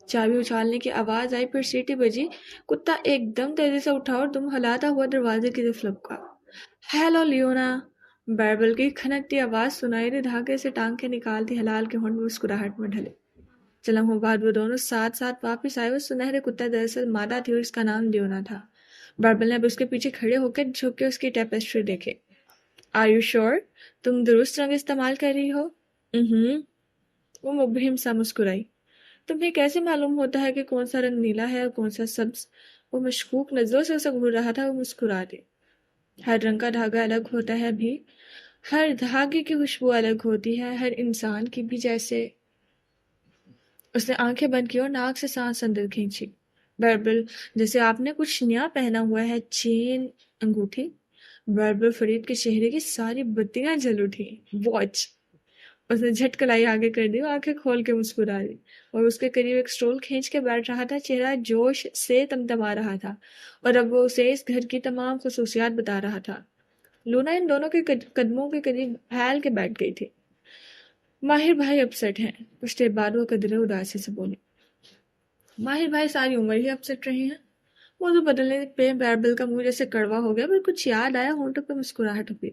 چابی اچھالنے کی آواز آئی، پھر سیٹی بجی. کتا ایک دم تیزی سے اٹھا اور دم ہلاتا ہوا دروازے کی طرف لپکا. ہیلو لیونا! بیربل کی کھنکتی آواز سنائی دی. دھاگے سے ٹانکے نکالتی حلال کے ہونٹ مسکراہٹ میں ڈھلے. چند لمحوں بعد وہ دونوں ساتھ ساتھ واپس آئے. وہ سنہرے کتا دراصل مادہ تھی اور اس کا نام لیونا تھا. بیربل نے اب اس کے پیچھے کھڑے ہو کے جھک کے اس کی ٹیپسٹری دیکھے. آر یو شور؟ تم درست رنگ استعمال کر رہی ہو؟ وہ مبہم سا مسکرائی. تمہیں کیسے معلوم ہوتا ہے کہ کون سا رنگ نیلا ہے اور کون سا سبز؟ وہ مشکوک نظروں سے اسے گھور رہا تھا. وہ مسکرا دی. ہر رنگ کا دھاگا الگ ہوتا ہے بھی. ہر دھاگے کی خوشبو الگ ہوتی ہے، ہر انسان کی بھی. جیسے اس نے آنکھیں بند کی اور ناک سے سانس اندر کھینچی. بیربل، جیسے آپ نے کچھ نیا پہنا ہوا ہے. چین، انگوٹھی؟ بیربل فرید کے چہرے کی ساری بتیاں جل اٹھی. واچ! اس نے جھٹ کلائی آگے کر دی. وہ آنکھیں کھول کے مسکرا دی اور اس کے قریب ایک سٹول کھینچ کے بیٹھ رہا تھا. چہرہ جوش سے تمتما رہا تھا اور اب وہ اسے اس گھر کی تمام خصوصیات بتا رہا تھا. لونا ان دونوں کے قدموں کے قریب پھیل کے بیٹھ گئی تھی. ماہر بھائی اپسٹ ہیں. کچھ دیر بعد وہ قدرے اداسی سے بولی. ماہر بھائی ساری عمر ہی اپسٹ رہے ہیں. موضوع بدلنے پہ بیربل کا منہ جیسے کڑوا ہو گیا، پر کچھ یاد آیا. ہونٹوں پہ مسکراہٹ ہوئی.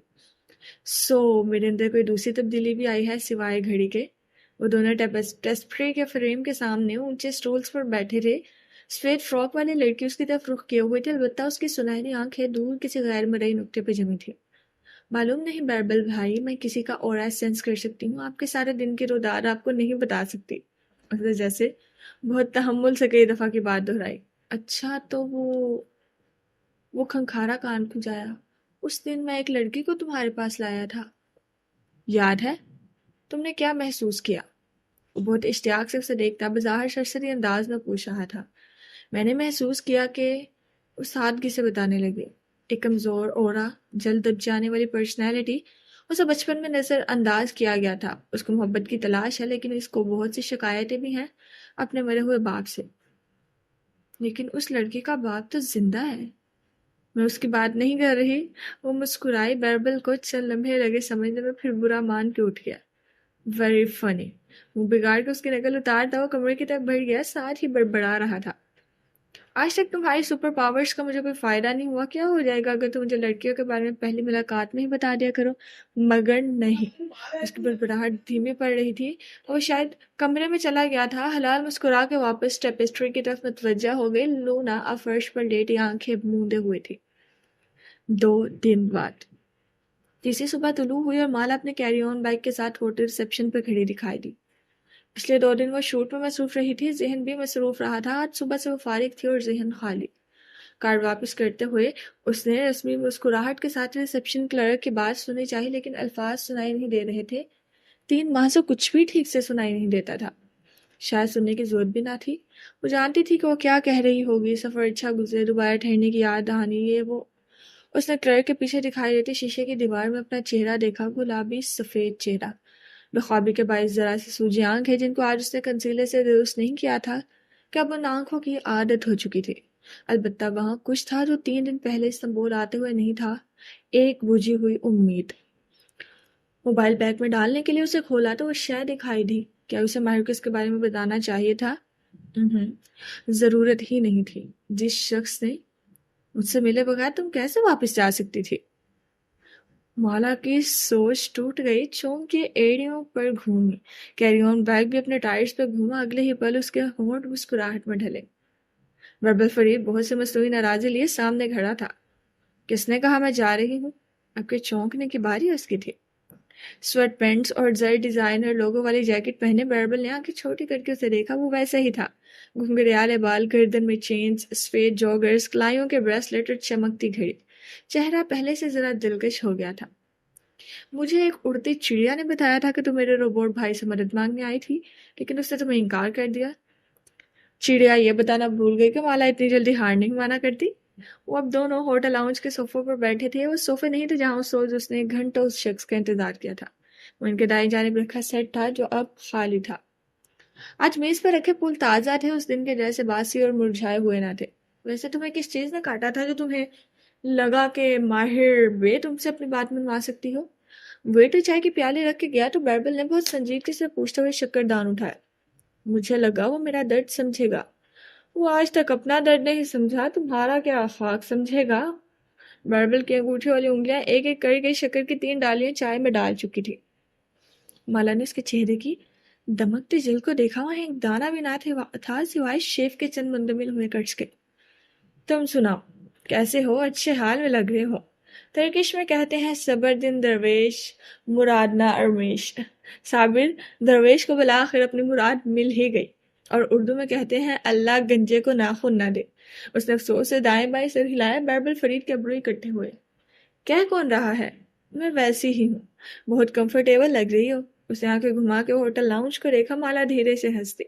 میرے اندر کوئی دوسری تبدیلی بھی آئی ہے سوائے گھڑی کے. وہ دونوں ٹیپسٹری کے فریم کے سامنے اونچے سٹولز پر بیٹھے تھے. سفید فراک والی لڑکی اس کی طرف رخ کیے ہوئے تھی، البتہ اس کی سنہری آنکھیں دور کسی غیر مرئی نقطے پہ جمی تھی. معلوم نہیں بیربل بھائی، میں کسی کا اورا سینس کر سکتی ہوں، آپ کے سارے دن کی روداد آپ کو نہیں بتا سکتی. اس نے جیسے بہت تحمل سے کئی دفعہ کی بات دہرائی. اچھا تو وہ کھنکھارا کان کھجایا. اس دن میں ایک لڑکی کو تمہارے پاس لایا تھا، یاد ہے؟ تم نے کیا محسوس کیا؟ وہ بہت اشتیاق سے اسے دیکھتا بظاہر سرسری انداز میں پوچھ رہا تھا. میں نے محسوس کیا کہ وہ سادگی سے بتانے لگے. ایک کمزور اورا، جلد دب جانے والی پرسنالٹی. اسے بچپن میں نظر انداز کیا گیا تھا. اس کو محبت کی تلاش ہے، لیکن اس کو بہت سی شکایتیں بھی ہیں اپنے مرے ہوئے باپ سے. لیکن اس لڑکی کا باپ تو زندہ ہے. میں اس کی بات نہیں کر رہی. وہ مسکرائی. بیربل کو چند لمحے لگے سمجھنے میں، پھر برا مان کے اٹھ گیا. Very funny. وہ بگاڑ کے اس کی نقل اتارتا وہ کمرے کی طرف بڑھ گیا، ساتھ ہی بڑبڑا رہا تھا. آج تک تمہاری سپر پاورز کا مجھے کوئی فائدہ نہیں ہوا. کیا ہو جائے گا اگر تم مجھے لڑکیوں کے بارے میں پہلی ملاقات میں ہی بتا دیا کرو؟ مگر نہیں. اس کی بڑبڑاہٹ دھیمی پڑ رہی تھی. وہ شاید کمرے میں چلا گیا تھا. حلال مسکرا کے واپس ٹیپسٹری کی طرف متوجہ ہو گئی. لونا اب فرش پر لیٹی آنکھیں موندے ہوئے تھی. 2 دن بعد تیسری صبح طلوع ہوئی اور مالا اپنے کیری آن بائک کے ساتھ ہوٹل ریسپشن پر کھڑی دکھائی دی. پچھلے 2 دن وہ شوٹ میں مصروف رہی تھی. ذہن بھی مصروف رہا تھا. آج صبح سے وہ فارغ تھی اور ذہن خالی. کارڈ واپس کرتے ہوئے اس نے رسمی مسکراہٹ کے ساتھ ریسیپشن کلرک کی بات سنی چاہی، لیکن الفاظ سنائی نہیں دے رہے تھے۔ 3 ماہ سے کچھ بھی ٹھیک سے سنائی نہیں دیتا تھا، شاید سننے کی ضرورت بھی نہ تھی۔ وہ جانتی تھی کہ وہ کیا کہہ رہی ہوگی، سفر اچھا گزرے، دوبارہ ٹھہرنے کی یاد دہانی، یہ وہ۔ اس نے کلرک کے پیچھے دکھائی دیتے شیشے کی دیوار میں اپنا چہرہ دیکھا، گلابی سفید چہرہ، بے خوابی کے باعث ذرا سی سوجی آنکھیں جن کو آج اس نے کنسیلر سے درست نہیں کیا تھا کہ اب ان آنکھوں کی عادت ہو چکی تھی۔ البتہ وہاں کچھ تھا جو 3 دن پہلے استنبول آتے ہوئے نہیں تھا، ایک بجھی ہوئی امید۔ موبائل بیگ میں ڈالنے کے لیے اسے کھولا تو وہ شے دکھائی دی۔ کیا اسے مارکس کے بارے میں بتانا چاہیے تھا؟ ضرورت ہی نہیں تھی۔ جس شخص نے مجھ سے ملے بغیر تم کیسے واپس جا سکتی تھی؟ مالا کی سوچ ٹوٹ گئی، چونک کے ایڑیوں پر گھومی، کیری آن بیگ بھی اپنے ٹائرز پہ گھوما، اگلے ہی پل اس کے ہونٹ مسکراہٹ میں ڈھلے۔ وربل فرید بہت سے مصنوعی ناراضی لیے سامنے کھڑا تھا۔ کس نے کہا میں جا رہی ہوں؟ اب کے چونکنے کی باری اس کی تھی۔ سویٹ پینٹس اور زر ڈیزائنر لوگو والی جیکٹ پہنے بربل نے آنکھیں چھوٹی کر کے اسے دیکھا، وہ ویسا ہی تھا، گھنگریالے بال، گردن میں چینز، سفید جوگرز، کلائیوں کے بریسلیٹ اور چمکتی گھڑی۔ چہرہ پہلے سے ذرا دلکش ہو گیا تھا۔ مجھے ایک اڑتی چڑیا نے بتایا تھا کہ تم میرے روبوٹ بھائی سے مدد مانگنے آئی تھی، لیکن اس نے تمہیں انکار کر دیا۔ چڑیا یہ بتانا بھول گئی کہ مالا اتنی جلدی ہار نہیں مانا کرتی۔ وہ اب دونوں ہوٹل لاؤنج کے صوفوں پر بیٹھے تھے۔ وہ صوفے نہیں تھے جہاں اس روز اس نے گھنٹوں اس شخص کا انتظار کیا تھا، وہ ان کے دائیں جانب رکھا سیٹ تھا جو اب خالی تھا۔ آج میز پر رکھے پھول تازہ تھے، اس دن کے جیسے باسی اور مرجھائے ہوئے نہ تھے۔ ویسے تمہیں کس چیز نے کاٹا تھا جو تمہیں لگا کہ ماہر بے تم سے اپنی بات منوا سکتی ہو؟ ویٹر چائے کی پیالے رکھ کے گیا تو بربل نے بہت سنجیدگی سے پوچھتے ہوئے شکردان اٹھایا۔ مجھے لگا وہ میرا درد سمجھے گا۔ وہ آج تک اپنا درد نہیں سمجھا، تمہارا کیا خاک سمجھے گا؟ بربل کی انگوٹھی والی انگلیاں ایک ایک کر کے شکر کی 3 ڈالیاں چائے میں ڈال چکی تھی۔ مالا نے اس کے چہرے کی دمکتی جلد کو دیکھا، وہاں ایک دانہ بھی نہ تھا سوائے شیف کے چند مندمل ہوئے کٹس کے۔ تم سناؤ، کیسے ہو؟ اچھے حال میں لگ رہے ہو۔ ترکش میں کہتے ہیں صبر دن درویش مراد نہ ارمیش، صابر درویش کو بالآخر اپنی مراد مل ہی گئی، اور اردو میں کہتے ہیں اللہ گنجے کو ناخن نہ دے۔ اس نے افسوس سے دائیں بائیں سر ہلایا۔ بربل فرید کے ابرو اکٹھے ہوئے۔ کہہ کون رہا ہے؟ میں ویسی ہی ہوں۔ بہت کمفرٹیبل لگ رہی ہو۔ اس نے آنکھیں گھما کے ہوٹل لاؤنج کو دیکھا۔ مالا دھیرے سے ہنس دی۔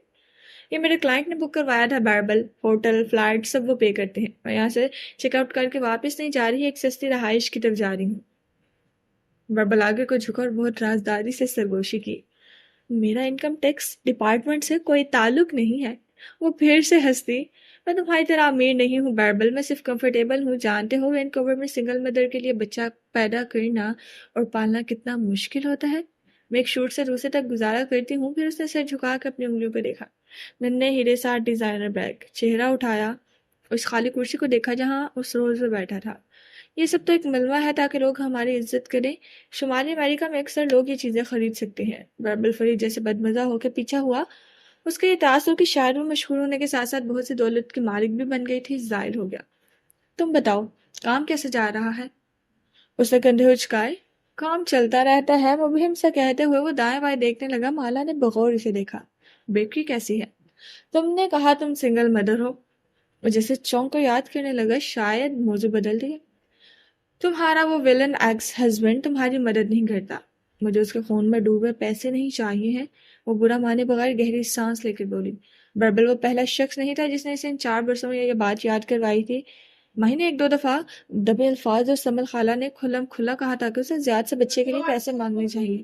یہ میرے کلائنٹ نے بک کروایا تھا بربل، ہوٹل فلائٹ سب وہ پے کرتے ہیں۔ میں یہاں سے چیک آؤٹ کر کے واپس نہیں جا رہی، ایک سستی رہائش کی طرف جا رہی ہوں۔ بربل آگے کو جھکا اور بہت رازداری سے سرگوشی کی۔ میرا انکم ٹیکس ڈپارٹمنٹ سے کوئی تعلق نہیں ہے۔ وہ پھر سے ہنس دی۔ میں تمہاری طرح امیر نہیں ہوں بربل، میں صرف کمفرٹیبل ہوں۔ جانتے ہو وینکوور میں سنگل مدر کے لیے بچہ پیدا کرنا اور پالنا کتنا مشکل ہوتا ہے؟ میں ایک شوٹ سے دوسرے تک گزارا کرتی ہوں۔ پھر اس نے سر جھکا کے اپنی انگلیوں پہ دیکھا۔ ننھے ہیرے ساتھ ڈیزائنر بیگ، چہرہ اٹھایا، اس خالی کرسی کو دیکھا جہاں اس روز وہ بیٹھا تھا۔ یہ سب تو ایک ملوا ہے تاکہ لوگ ہماری عزت کریں۔ شمالی امریکہ میں اکثر لوگ یہ چیزیں خرید سکتے ہیں۔ بربل فرید جیسے بدمزہ ہو کے پیچھا ہوا۔ اس کا یہ تاثر کہ شاید وہ مشہور ہونے کے ساتھ ساتھ بہت سی دولت کی مالک بھی بن گئی تھی، ظاہر ہو گیا۔ تم بتاؤ، کام کیسے جا رہا ہے؟ اس نے کندھے اچکائے۔ کام چلتا رہتا ہے، مبہم سا کہتے ہوئے وہ دائیں بائیں دیکھنے لگا۔ مالا نے بغور اسے دیکھا۔ بیکری کیسی ہے؟ تم نے کہا تم سنگل مدر ہو۔ وہ جیسے چونک کو یاد کرنے لگا، شاید موضوع بدل دیا۔ تمہارا وہ ویلن ایکس ہسبینڈ تمہاری مدد نہیں کرتا۔ مجھے اس کے خون میں ڈوبے پیسے نہیں چاہیے ہیں۔ وہ برا مانے بغیر گہری سانس لے کر بولی۔ بربل وہ پہلا شخص نہیں تھا جس نے اسے ان 4 برسوں میں یہ بات یاد کروائی تھی۔ ماہی نے 1-2 دفعہ دبے الفاظ اور سمل خالہ نے کھلم کھلا کہا تھا کہ اسے زیاد سے بچے کے لیے پیسے مانگنے چاہیے،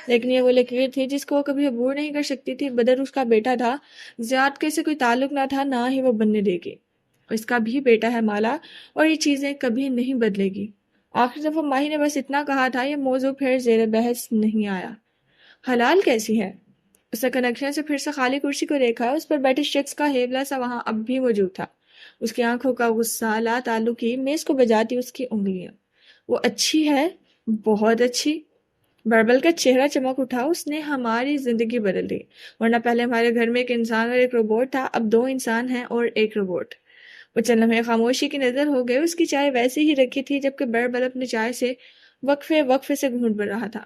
لیکن یہ وہ لکیر تھی جس کو وہ کبھی عبور نہیں کر سکتی تھی۔ بدر اس کا بیٹا تھا، زیاد کے سے کوئی تعلق نہ تھا، نہ ہی وہ بننے دے گی۔ اس کا بھی بیٹا ہے مالا، اور یہ چیزیں کبھی نہیں بدلے گی۔ آخری دفعہ ماہی نے بس اتنا کہا تھا۔ یہ موضوع پھر زیر بحث نہیں آیا۔ حلال کیسی ہے؟ اس نے کنیکشن سے پھر سے خالی کرسی کو دیکھا۔ اس پر بیٹھے شخص کا ہیبلا سا وہاں اب بھی موجود تھا، اس کی آنکھوں کا غصہ، لا تعلقی، میز کو بجاتی اس کی انگلیاں۔ وہ اچھی ہے، بہت اچھی۔ بربل کا چہرہ چمک اٹھا۔ اس نے ہماری زندگی بدل دی، ورنہ پہلے ہمارے گھر میں ایک انسان اور ایک روبوٹ تھا، اب 2 انسان ہیں اور ایک روبوٹ۔ وہ چند لمحے خاموشی کی نظر ہو گئے۔ اس کی چائے ویسی ہی رکھی تھی جبکہ بربل اپنی چائے سے وقفے سے گھونٹ بھر رہا تھا۔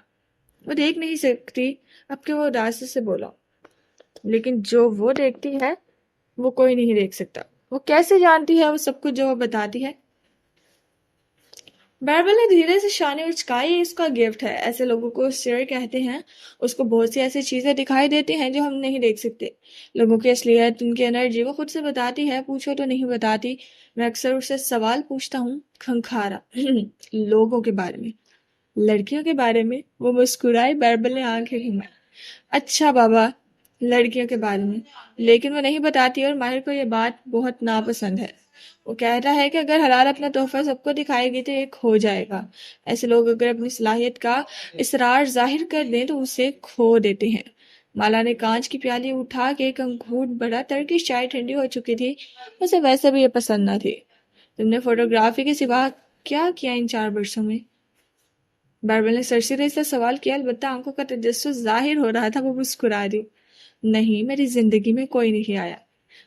وہ دیکھ نہیں سکتی اب کہ وہ اداسی سے بولا، لیکن جو وہ دیکھتی ہے وہ کوئی نہیں دیکھ سکتا۔ وہ کیسے جانتی ہے وہ سب کچھ جو وہ بتاتی ہے؟ بائبل نے دھیرے سے شانے اچکائی. اس کا گفٹ ہے. ایسے لوگوں کو سیر کہتے ہیں. اس کو بہت سی ایسی چیزیں دکھائی دیتی ہیں جو ہم نہیں دیکھ سکتے. لوگوں کی اصلیت، ان کی انرجی وہ خود سے بتاتی ہے. پوچھو تو نہیں بتاتی. میں اکثر اس سے سوال پوچھتا ہوں، کھنکھارا لوگوں کے بارے میں، لڑکیوں کے بارے میں. وہ مسکرائی. بائبل نے آنکھیں گھمائی. اچھا بابا، لڑکیوں کے بارے میں. لیکن وہ نہیں بتاتی اور ماہر کو یہ بات بہت ناپسند ہے. وہ کہتا ہے کہ اگر حلال اپنا تحفہ سب کو دکھائے گی تو یہ کھو جائے گا. ایسے لوگ اگر اپنی صلاحیت کا اصرار ظاہر کر دیں تو اسے کھو دیتے ہیں. مالا نے کانچ کی پیالی اٹھا کے ایک انگھوٹ بڑا. ترکش چائے ٹھنڈی ہو چکی تھی. اسے ویسے بھی یہ پسند نہ تھی. تم نے فوٹوگرافی کے سوا کیا کیا ان 4 برسوں میں؟ بائبل نے سرسری سے سوال کیا. البتہ آنکھوں کا تجسس ظاہر ہو رہا تھا. وہ مسکرا دی. نہیں، میری زندگی میں کوئی نہیں آیا.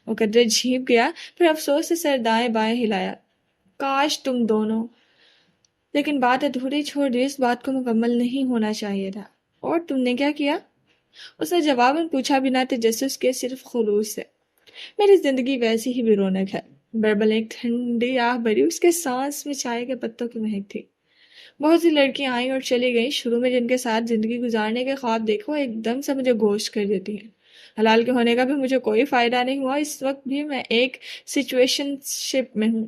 وہ قدرے جھیپ گیا، پھر افسوس سے سر دائیں بائیں ہلایا. کاش تم دونوں. لیکن بات ادھوری چھوڑ دی. اس بات کو مکمل نہیں ہونا چاہیے تھا. اور تم نے کیا کیا؟ اس نے جواباً پوچھا، بنا تجسس کے، صرف خلوص سے. میری زندگی ویسی ہی بے رونق ہے. بائبل ایک ٹھنڈی آہ بھری. اس کے سانس میں چائے کے پتوں کی مہک تھی. بہت سی لڑکیاں آئیں اور چلی گئیں. شروع میں جن کے ساتھ زندگی گزارنے کے خواب دیکھو ایک دم سے مجھے گوشت کر دیتی ہیں. حلال کے ہونے کا بھی مجھے کوئی فائدہ نہیں ہوا. اس وقت بھی میں ایک سچویشن شپ میں ہوں.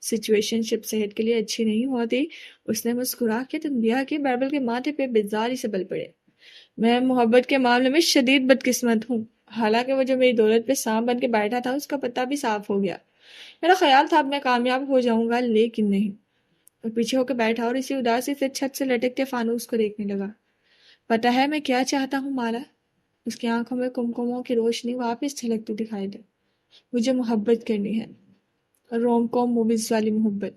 سچویشن شپ صحت کے لیے اچھی نہیں ہوتی. اس نے مسکرا کے تنبیہ کی. بائبل کے ماتھے پہ بیزاری سے بل پڑے. میں محبت کے معاملے میں شدید بدقسمت ہوں. حالانکہ وہ جو میری دولت پہ سانپ بن کے بیٹھا تھا اس کا پتہ بھی صاف ہو گیا. میرا خیال تھا اب میں کامیاب ہو جاؤں گا، لیکن نہیں. وہ پیچھے ہو کے بیٹھا اور اسی اداسی سے چھت سے لٹکتے فانوس کو دیکھنے لگا. پتہ ہے میں کیا چاہتا ہوں مالا؟ اس کی آنکھوں میں کمکموں کی روشنی واپس چھلکتی دکھائی دے. مجھے محبت کرنی ہے. روم کوم موویز والی محبت،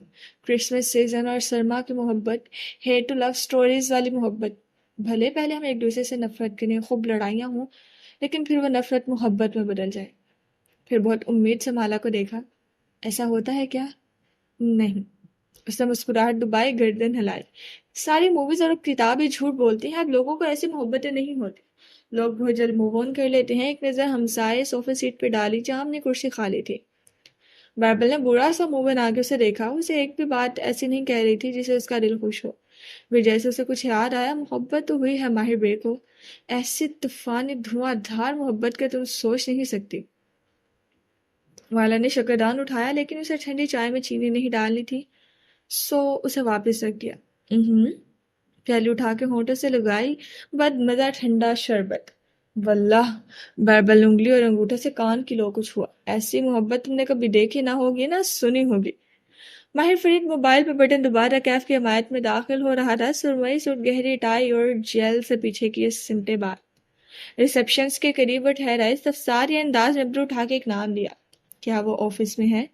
کرسمس سیزن اور سرما کی محبت، ہیٹ ٹو لو سٹوریز والی محبت. بھلے پہلے ہم ایک دوسرے سے نفرت کریں، خوب لڑائیاں ہوں، لیکن پھر وہ نفرت محبت میں بدل جائے. پھر بہت امید سے مالا کو دیکھا. ایسا ہوتا ہے کیا؟ نہیں. اس نے مسکراہٹ دبائی، گردن ہلائی. ساری موویز اور کتابیں جھوٹ بولتی ہیں. اب لوگوں کو ایسی محبتیں نہیں ہوتی. لوگ بہت جلد موو آن کر لیتے ہیں. ایک نظر ہمسائے صوفے سیٹ پہ ڈالی جہاں ہم نے کرسی خالی تھی. بائبل نے برا سا منہ بنا کے اسے دیکھا. اسے ایک بھی بات ایسی نہیں کہہ رہی تھی جسے اس کا دل خوش ہو. پھر جیسے اسے کچھ یاد آیا، محبت تو ہوئی ہے ماہر بے کو. ایسی طوفانی دھواں دھار محبت کہ تم سوچ نہیں سکتی. والا نے شکردان اٹھایا، لیکن اسے ٹھنڈی چائے میں چینی نہیں ڈالنی تھی، سو اسے واپس رکھ دیا. پیالی اٹھا کے ہونٹوں سے لگائی. بد مزہ ٹھنڈا شربت. واللہ، بائبل انگلی اور انگوٹھے سے کان کی لو کچھ ہوا. ایسی محبت تم نے کبھی دیکھی نہ ہوگی، نہ سنی ہوگی. ماہر فرید موبائل پہ بٹن دوبارہ کیف کی حمایت میں داخل ہو رہا تھا. سرمئی سوٹ، گہری ٹائی اور جیل سے پیچھے کیے سمٹے بال. ریسپشنس کے قریب وہ ٹھہرا. استفساری انداز میں ابرو اٹھا کے ایک نام لیا. کیا وہ آفس میں ہے؟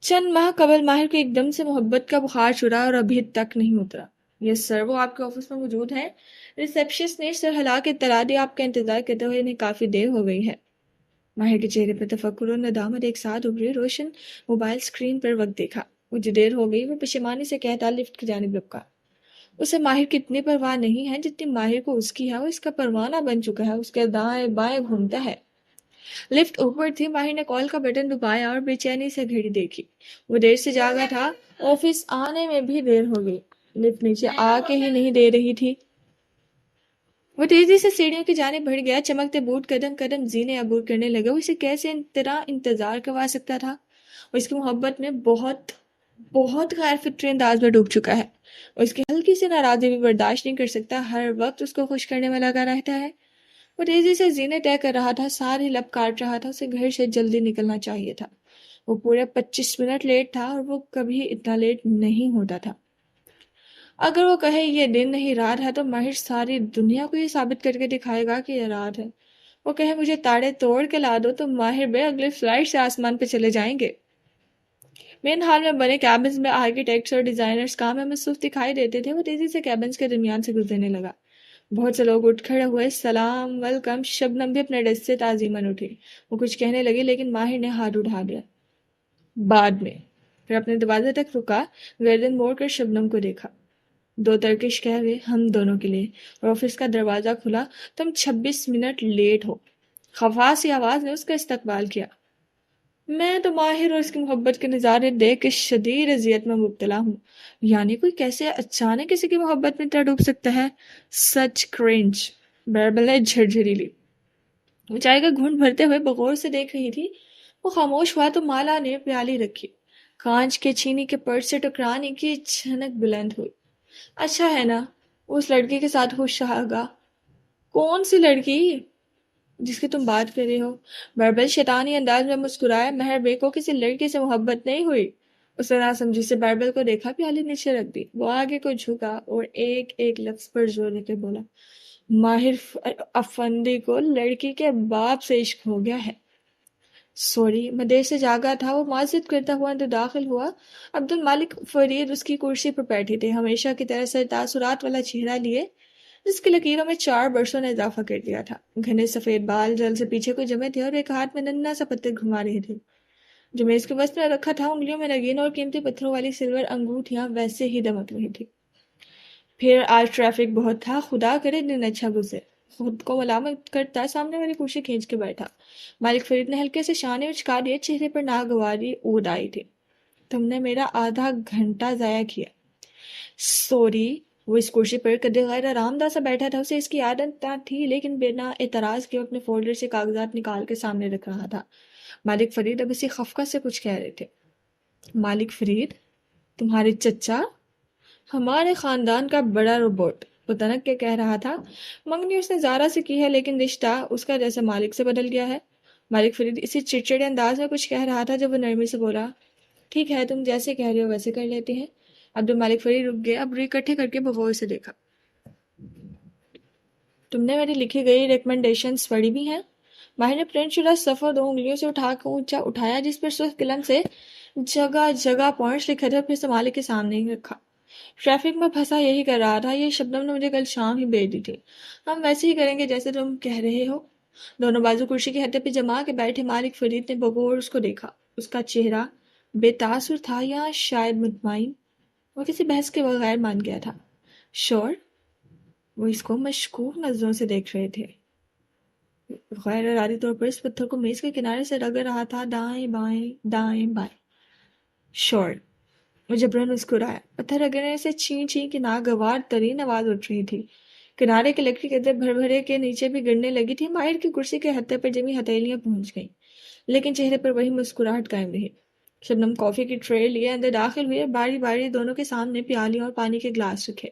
چند ماہ قبل ماہر کو ایک دم سے محبت کا بخار چڑھا اور ابھی تک نہیں اترا. یس سر، وہ آپ کے آفس میں موجود ہیں. ریسپشنسٹ نے سر ہلا کے اطلاع دی. آپ کا انتظار کرتے ہوئے انہیں کافی دیر ہو گئی ہے. ماہر کے چہرے پر تفکر اور ندامت ایک ساتھ ابھری. روشن موبائل سکرین پر وقت دیکھا. مجھے دیر ہو گئی. وہ پشیمانی سے کہتا لفٹ کی جانب لپکا. اسے ماہر کی اتنی پرواہ نہیں ہے جتنی ماہر کو اس کی ہے. وہ اس کا پروانہ بن چکا ہے، اس کے دائیں بائیں گھومتا ہے. لفٹ اوپر تھی. ماہر نے کال کا بٹن دبایا اور بے چینی سے گھڑی دیکھی. وہ دیر سے جاگا تھا. آفس آنے میں بھی دیر ہو گئی. لفٹ نیچے آ کے ہی نہیں دے رہی تھی. وہ تیزی سے سیڑھیوں کی جانب بڑھ گیا. چمکتے بوٹ قدم قدم زینے عبور کرنے لگے. وہ اسے کیسے طرح انتظار کروا سکتا تھا؟ وہ اس کی محبت میں بہت بہت غیر فطری انداز میں ڈوب چکا ہے. وہ اس کی ہلکی سی ناراضی بھی برداشت نہیں کر سکتا. ہر وقت اس کو خوش کرنے میں لگا رہتا ہے. وہ تیزی سے زینے طے کر رہا تھا. سارے لب کاٹ رہا تھا. اسے گھر سے جلدی نکلنا چاہیے تھا. وہ پورے 25 منٹ لیٹ تھا اور وہ کبھی اتنا لیٹ نہیں ہوتا تھا. اگر وہ کہے یہ دن نہیں رات ہے تو ماہر ساری دنیا کو یہ ثابت کر کے دکھائے گا کہ یہ رات ہے. وہ کہے مجھے تاڑے توڑ کے لا دو تو ماہر بے اگلے فلائٹ سے آسمان پہ چلے جائیں گے. مین ہال میں بنے کیبنز میں آرکیٹیکٹس اور ڈیزائنرز کام میں مصروف دکھائی دیتے تھے. وہ تیزی سے کیبنز کے درمیان سے گزرنے لگا. بہت سے لوگ اٹھ کھڑے ہوئے. سلام، ویلکم. شبنم بھی اپنے ڈیسک سے تعظیماً اٹھی. وہ کچھ کہنے لگی لیکن ماہر نے ہاتھ اٹھا دیا. بعد میں. پھر اپنے دروازے تک رکا. گردن موڑ کر شبنم کو دیکھا. 2 ترکش کہہ گئے ہم دونوں کے لیے. اور آفس کا دروازہ کھلا. تم 26 منٹ لیٹ ہو. خفاش سی آواز نے اس کا استقبال کیا. میں تو ماہر اور اس کی محبت کے نظارے دیکھ کے شدید اذیت میں مبتلا ہوں. یعنی کوئی کیسے اچانک کسی کی محبت میں اتنا ڈوب سکتا ہے؟ سچ کرنج. بیربل نے جھرجھری لی. وہ چائے کا گھونٹ بھرتے ہوئے بغور سے دیکھ رہی تھی. وہ خاموش ہوا تو مالا نے پیالی رکھی. کانچ کے چینی کے پرس سے ٹکرانے کی جھنک بلند ہوئی. اچھا ہے نا اس لڑکی کے ساتھ خوش رہا گا. کون سی لڑکی جس کی تم بات کر رہے ہو؟ بربل شیطانی انداز میں مسکرایا. مہر بے کو کسی لڑکی سے محبت نہیں ہوئی. اس نے ناسمجھی سے بربل کو دیکھا. پیالی نیچے رکھ دی. وہ آگے کو جھکا اور ایک ایک لفظ پر زور دے کے بولا. ماہر افندی کو لڑکی کے باپ سے عشق ہو گیا ہے. سوری میں دیر سے جاگا تھا. وہ معذرت کرتا ہوا اندر داخل ہوا. عبد المالک فرید اس کی کرسی پر بیٹھے تھے، ہمیشہ کی طرح سے تاثرات والا چہرہ لیے جس کی لکیروں میں 4 برسوں نے اضافہ کر دیا تھا. گھنے سفید بال جل سے پیچھے کو جمے تھے اور ایک ہاتھ میں ننھا سا پتھر گھما رہے تھے جو میز کے وسط میں رکھا تھا. انگلیوں میں نگین اور قیمتی پتھروں والی سلور انگوٹھیاں ویسے ہی دمک رہی تھی. پھر آج ٹریفک بہت تھا، خدا کرے دن اچھا گزرے. خود کو ملامت کرتا سامنے والی کرسی کھینچ کے بیٹھا. مالک فرید نے ہلکے سے شانے اچکا دیے. چہرے پر ناگواری اود آئی تھی. تم نے میرا آدھا گھنٹہ ضائع کیا. سوری. وہ اس کرسی پر قد غیر آرام دہ سا بیٹھا تھا. اسے اس کی عادت نہ تھی لیکن بنا اعتراض کے اپنے فولڈر سے کاغذات نکال کے سامنے رکھ رہا تھا. مالک فرید اب اسی خفقہ سے کچھ کہہ رہے تھے. مالک فرید تمہارے چچا ہمارے خاندان کا بڑا روبوٹ، وہ تنک کے کہہ رہا تھا. منگنی اس نے زارا سے کی ہے لیکن رشتہ اس کا جیسے مالک سے بدل گیا ہے. مالک فرید اسی چڑچڑے انداز میں کچھ کہہ رہا تھا جب وہ نرمی سے بولا. ٹھیک ہے تم جیسے کہہ رہے ہو ویسے کر لیتے ہیں. عبد المالک فرید رک گئے. اب روئی اکٹھے کر کے بغور سے دیکھا. تم نے میری لکھی گئی ریکمنڈیشنز پڑھی بھی ہیں؟ ماہر نے پرنٹ شدہ صفحہ 2 انگلیوں سے اٹھا کے اونچا اٹھایا جس پر سرخ قلم سے جگہ جگہ پوائنٹس لکھے تھے اور پھر سنبھال کے سامنے ہی رکھا. ٹریفک میں پھنسا یہی کر رہا تھا. یہ شبنم نے مجھے کل شام ہی بھیج دی تھی. ہم ویسے ہی کریں گے جیسے تم کہہ رہے ہو. دونوں بازو کرسی کے ہتھے پہ جما کے بیٹھے مالک فرید نے بغور اس کو دیکھا. اس کا چہرہ بے تاثر تھا یا شاید مطمئن. وہ کسی بحث کے بغیر مان گیا تھا. شور. وہ اس کو مشکوک نظروں سے دیکھ رہے تھے. غیر ارادی طور پر اس پتھر کو میز کے کنارے سے رگڑ رہا تھا. دائیں بائیں دائیں بائیں. شور. وہ جبرن مسکرایا. پتھر رگڑنے سے چین چین کی ناگوار ترین آواز اٹھ رہی تھی. کنارے کے لکڑی کے در بھر بھرے کے نیچے بھی گرنے لگی تھی. ماہر کی کرسی کے ہتھے پر جمی ہتھیلیاں پہنچ گئیں لیکن چہرے پر وہی مسکراہٹ قائم رہی. شبنم کافی کی ٹرے لیے اندر داخل ہوئے. باری باری دونوں کے سامنے پیالیاں اور پانی کے گلاس رکھے.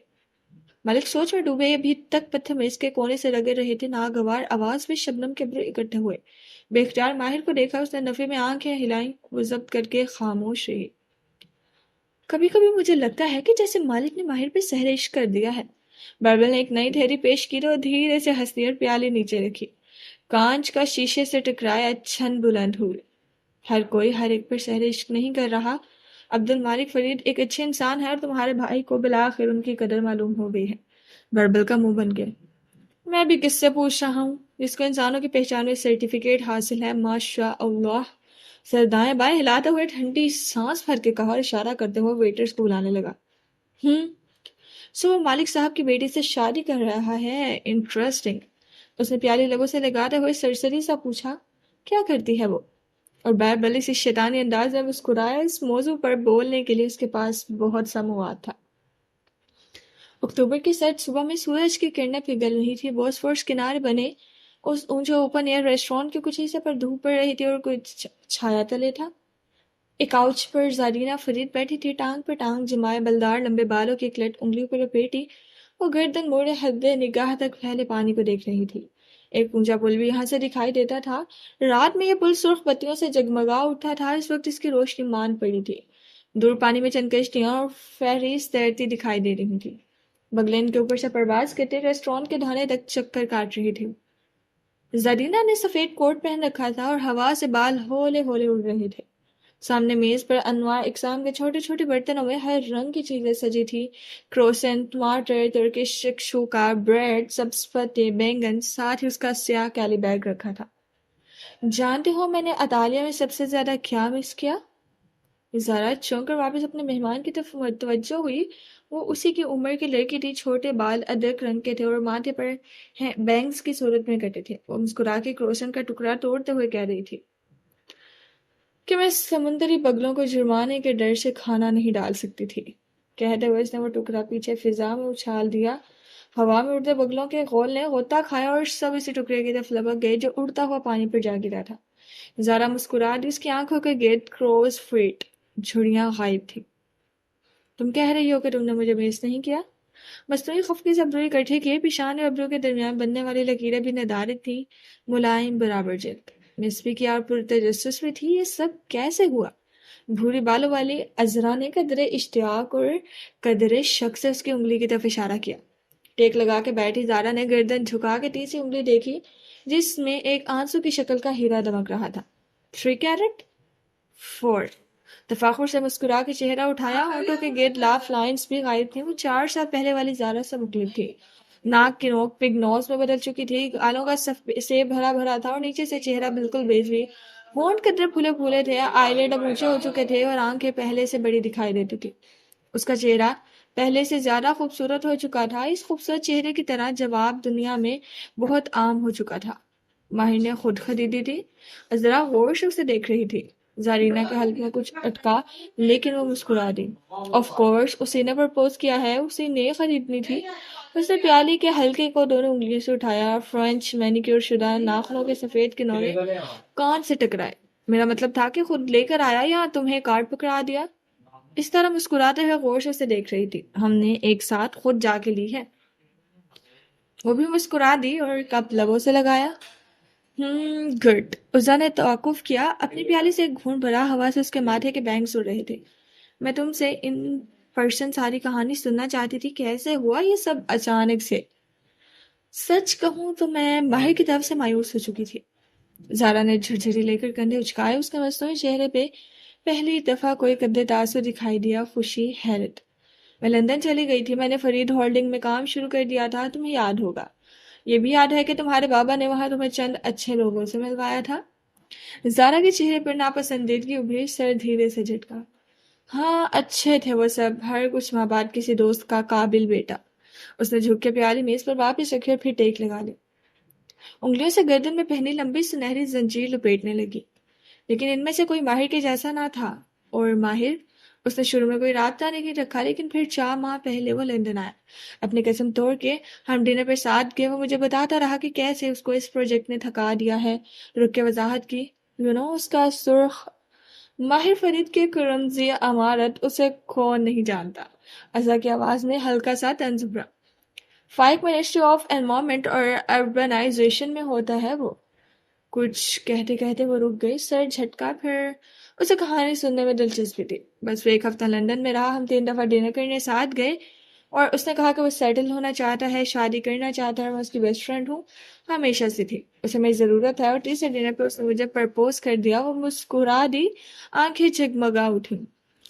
ملک سوچ میں ڈوبے. ابھی تک پتھر میز کے کونے سے رگڑ رہے تھے. ناگوار آواز میں شبنم کے ابرو اکٹھے ہوئے. بے اختیار ماہر کو دیکھا. اس نے نفے میں آنکھیں ہلائیں. وہ ضبط کر کے خاموش رہی. کبھی کبھی مجھے لگتا ہے کہ جیسے مالک نے ماہر پہ سحر عشق کر دیا ہے. بربل نے ایک نئی دھیری پیش کی تو دھیرے سے ہنسی اور پیالی نیچے رکھی. کانچ کا شیشے سے ٹکرایا چھن بلند ہوئے. ہر کوئی ہر ایک پر سحر عشق نہیں کر رہا. عبد المالک فرید ایک اچھے انسان ہے اور تمہارے بھائی کو بالآخر ان کی قدر معلوم ہو گئی ہے. بربل کا منہ بن گیا. میں بھی کس سے پوچھ رہا ہوں جس کو انسانوں کی پہچان میں سرٹیفکیٹ حاصل ہے. ماشاء اللہ. سر دائیں بائیں ہلاتے ہوئے ٹھنڈی سانس بھر کے کہا اور اشارہ کرتے ہوئے ویٹرز کو بلانے لگا. سو مالک صاحب کی بیٹی سے شادی کر رہا ہے. انٹرسٹنگ. اس نے پیالی لبوں سے لگاتے ہوئے سرسری سا پوچھا. کیا کرتی ہے وہ؟ اور بیربل اسی شیطانی انداز میں مسکرایا. اس موضوع پر بولنے کے لیے اس کے پاس بہت سا مواد تھا. اکتوبر کی سرد صبح میں سورج کی کرنیں پگھل رہی تھی. بوسفورس کنارے بنے اس اونچے اوپن ایئر ریسٹورانٹ کے کچھ حصے پر دھوپ پڑ رہی تھی اور کچھ چھایا تلے تھا. ایک کاؤچ پر زارینہ فرید بیٹھی تھی. ٹانگ پر ٹانگ جمائے بلدار لمبے بالوں کی کلٹ انگلیوں پر لپیٹی وہ گردن موڑے حد نگاہ تک پھیلے پانی کو دیکھ رہی تھی. ایک اونچا پل بھی یہاں سے دکھائی دیتا تھا. رات میں یہ پل سرخ بتیوں سے جگمگا اٹھا تھا. اس وقت اس کی روشنی مان پڑی تھی. دور پانی میں چند کشتیاں اور فیریز تیرتی دکھائی دے رہی تھی. بگلین کے اوپر سے پرواز کرتے ریسٹورانٹ کے دھانے تک چکر کاٹ رہی تھی. زرینہ نے سفید کوٹ پہن رکھا تھا اور ہوا سے بال ہولے ہولے اڑ رہے تھے. سامنے میز پر انواع اقسام کے چھوٹے چھوٹے برتنوں میں ہر رنگ کی چیزیں سجی تھی. کروسن، ٹماٹر، ترکش شکشوکا، بریڈ، سبز پتے، بینگن، ساتھ ہی اس کا سیاہ کیلی بیگ رکھا تھا. جانتے ہو میں نے اطالیہ میں سب سے زیادہ کیا مس کیا؟ ذرا چونک کر واپس اپنے مہمان کی طرف متوجہ ہوئی. وہ اسی کی عمر کی لڑکی تھی. چھوٹے بال ادرک رنگ کے تھے اور ماتھے پر بینگز کی صورت میں کٹے تھے. وہ مسکرا کے کروسن کا ٹکڑا توڑتے ہوئے کہہ رہی تھی. کہ میں سمندری بگلوں کو جرمانے کے ڈر سے کھانا نہیں ڈال سکتی تھی۔ کہتے ہوئے اس نے وہ ٹکڑا پیچھے فضا میں اچھال دیا۔ ہوا میں اڑتے بگلوں کے غول نے غوطہ کھایا اور سب اسی ٹکڑے کی طرف لپک گئے جو اڑتا ہوا پانی پر جا گرا تھا۔ زارا مسکرا دی، اس کی آنکھوں کے گرد کروز فیٹ جھڑیاں غائب تھی۔ تم کہہ رہی ہو کہ تم نے مجھے مس نہیں کیا؟ مصنوعی خفگی سے ابرو اکٹھے کیے، پیشان اور ابرو کے درمیان بننے والی لکیریں بھی ندارت تھیں، ملائم برابر جلد، مس بھی کیا اور پرتجسس بھی تھی۔ یہ سب کیسے ہوا؟ بھوری بالوں والی عذرا نے قدرے اشتیاق اور قدرے شک سے اس کی انگلی کی طرف اشارہ کیا۔ ٹیک لگا کے بیٹھی زارا نے گردن جھکا کے تیسری انگلی دیکھی جس میں ایک آنسو کی شکل کا ہیرا دمک رہا تھا۔ 3 کیرٹ؟ 4۔ تفاخر سے مسکرا کے چہرہ اٹھایا، ہونٹوں کے گرد لاف لائنز بھی غائب تھیں۔ وہ 4 سال پہلے والی زارا سے مختلف تھی۔ ناک کی نوک پگ نوز میں بدل چکی تھی، گالوں کا سیب بھرا بھرا تھا اور نیچے سے چہرہ بالکل بیضوی۔ ہونٹ قدرے پھولے پھولے تھے، آئی لڈ اب اونچے ہو چکے تھے اور آنکھیں پہلے سے بڑی دکھائی دیتی تھی۔ اس کا چہرہ پہلے سے زیادہ خوبصورت ہو چکا تھا۔ اس خوبصورت چہرے کی طرح جواب دنیا میں بہت عام ہو چکا تھا۔ ماہر نے خود خریدی تھی؟ ذرا غور سے اسے دیکھ رہی تھی۔ زارینہ کے حلق میں کچھ اٹکا لیکن وہ مسکرا دی۔ آف کورس، اسی نے پرپوز کیا ہے، اسی نے خریدنی تھی۔ اس نے پیالی کے حلقے کو دونوں انگلیوں سے اٹھایا، فرینچ مینیکیور شدہ ناخنوں کے سفید کنارے کان سے ٹکرائے۔ میرا مطلب تھا کہ خود لے کر آیا یا تمہیں کارڈ پکڑا دیا؟ اس طرح مسکراتے ہوئے غور سے اسے دیکھ رہی تھی۔ ہم نے ایک ساتھ خود جا کے لی ہے۔ وہ بھی مسکرا دی اور کپ لبوں سے لگایا۔ گڈ۔ عزا نے توقف کیا، اپنی پیالی سے ایک گھونٹ بھرا، ہوا سے اس کے ماتھے کے بینگز اڑ رہے تھے۔ میں تم سے ان پرسن ساری کہانی سننا چاہتی تھی، کیسے ہوا یہ سب اچانک سے؟ سچ کہوں تو میں ماہر کی طرف سے مایوس ہو چکی تھی۔ زارا نے جھرجھری لے کر کندھے اچکائے، اس کے مصنوعی چہرے پہ پہلی دفعہ کوئی قد تاثر دکھائی دیا، خوشی، حیرت۔ میں لندن چلی گئی تھی، میں نے فرید ہولڈنگ میں کام شروع کر دیا تھا، تمہیں یاد ہوگا۔ یہ بھی یاد ہے کہ تمہارے بابا نے وہاں تمہیں چند اچھے لوگوں سے ملوایا تھا۔ زارا کے چہرے پر ناپسندیدگی ابھری، سر دھیرے سے جھٹکا۔ ہاں، اچھے تھے وہ سب، ہر کچھ ماں بعد کسی دوست کا قابل بیٹا۔ اس نے جھک کے پیالی میز پر واپس رکھی اور پھر ٹیک لگا لی۔ انگلیوں سے گردن میں پہنی لمبی سنہری زنجیر لپیٹنے لگی، لیکن ان میں سے کوئی ماہر کے جیسا نہ تھا۔ اور ماہر؟ اس نے شروع میں کوئی رابطہ نہیں رکھا، لیکن پھر 4 ماہ پہلے وہ لندن آیا، اپنی قسم توڑ کے ہم ڈنر پر ساتھ گئے۔ وہ مجھے بتاتا رہا کہ کیسے اس کو اس پروجیکٹ نے تھکا دیا ہے۔ رک کے وضاحت کی، اس کا سرخ ماہر فرید کی کرمزی عمارت، اسے کون نہیں جانتا؟ عزا کی آواز میں ہلکا سا طنز ابھرا۔ فائق منسٹری آف انوائرمنٹ اور اربنائزیشن میں ہوتا ہے وہ۔ کچھ کہتے کہتے وہ رک گئی، سر جھٹکا۔ پھر اسے کہانی سننے میں دلچسپی تھی۔ بس وہ 1 ہفتہ لندن میں رہا، ہم 3 دفعہ ڈنر کرنے ساتھ گئے، اور اس نے کہا کہ وہ سیٹل ہونا چاہتا ہے، شادی کرنا چاہتا ہے، اور میں اس کی بیسٹ فرینڈ ہوں، ہمیشہ سے تھی۔ اسے میری ضرورت ہے، اور تیسرے ڈنر پہ اس نے مجھے پرپوز کر دیا۔ وہ مسکرا دی، آنکھیں جگمگا اٹھیں۔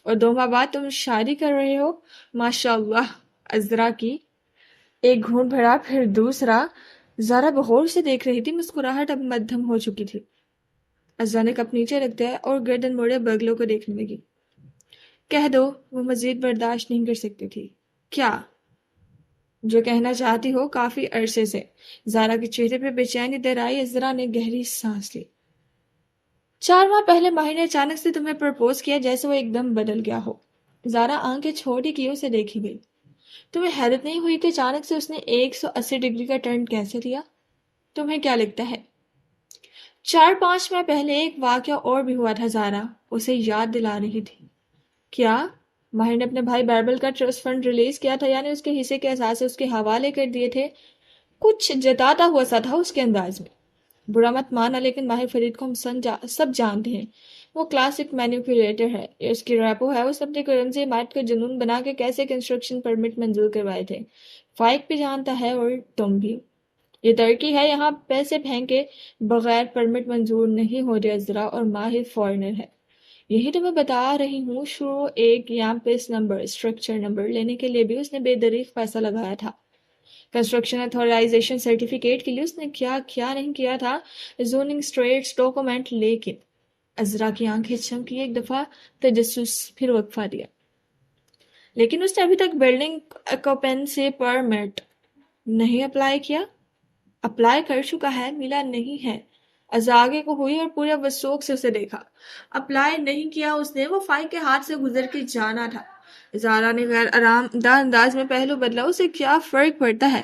اور 2 ماہ بعد تم شادی کر رہے ہو؟ ماشاء اللہ۔ عذرا کی ایک گھونٹ بھرا، پھر دوسرا۔ زارا بغور سے دیکھ رہی تھی، مسکراہٹ اب مدھم ہو چکی تھی۔ عزا نے کپ نیچے رکھ دیا اور گردن موڑے بگلوں کو دیکھنے لگی۔ کہہ دو، وہ مزید برداشت نہیں کر سکتی تھی۔ کیا؟ جو کہنا چاہتی ہو، کافی عرصے سے۔ زارا کے چہرے پہ بے چینی در آئی، عذرا نے گہری سانس لی۔ 4 ماہ پہلے ماہر نے اچانک سے تمہیں پرپوز کیا، جیسے وہ ایک دم بدل گیا ہو۔ زارا آنکھیں چھوٹی کیے اسے دیکھی گئی۔ تمہیں حیرت نہیں ہوئی کہ اچانک سے اس نے 180 ڈگری کا ٹرن کیسے لیا؟ تمہیں کیا لگتا ہے؟ 4-5 ماہ پہلے ایک واقعہ اور بھی ہوا تھا، زارا اسے یاد دلا رہی تھی۔ کیا؟ ماہر نے اپنے بھائی بائبل کا ٹرسٹ فنڈ ریلیز کیا تھا، یعنی اس کے حصے کے اثاثے اس کے حوالے کر دیے تھے۔ کچھ جتاتا ہوا سا تھا اس کے انداز میں۔ برا مت مانا، لیکن ماہر فرید کو ہم سب جانتے ہیں، وہ کلاسک مینیپولیٹر ہے۔ یہ اس کی ریپو ہے، اس اپنے کرمزی عمارت کا جنون بنا کے کیسے کنسٹرکشن پرمٹ منظور کروائے تھے۔ فائق بھی جانتا ہے اور تم بھی۔ یہ ترکی ہے، یہاں پیسے پھینکے بغیر پرمٹ منظور نہیں ہوتے۔ عذرا اور ماہر فورنر ہے، یہی تو میں بتا رہی ہوں۔ شروع ایک یامپس نمبر، اسٹرکچر نمبر لینے کے لیے بھی اس نے بے دریغ پیسہ لگایا تھا۔ کنسٹرکشن اتھورائزیشن سرٹیفکیٹ کے لیے اس نے کیا نہیں کیا تھا، زوننگ اسٹریٹس ڈاکومنٹ۔ لیکن عذرا کی آنکھیں چمکی، ایک دفعہ تجسس، پھر وقفہ دیا۔ لیکن اس نے ابھی تک بلڈنگ آکوپینسی پرمٹ نہیں اپلائی کیا؟ اپلائی کر چکا ہے، ملا نہیں ہے۔ ازاگے کو ہوئی اور پورے وسوک سے اسے دیکھا. اپلائی نہیں کیا اس نے، وہ فائق کے ہاتھ سے گزر کے جانا تھا. زارا نے غیر آرام دہ انداز میں پہلو بدلا. اسے کیا فرق پڑتا ہے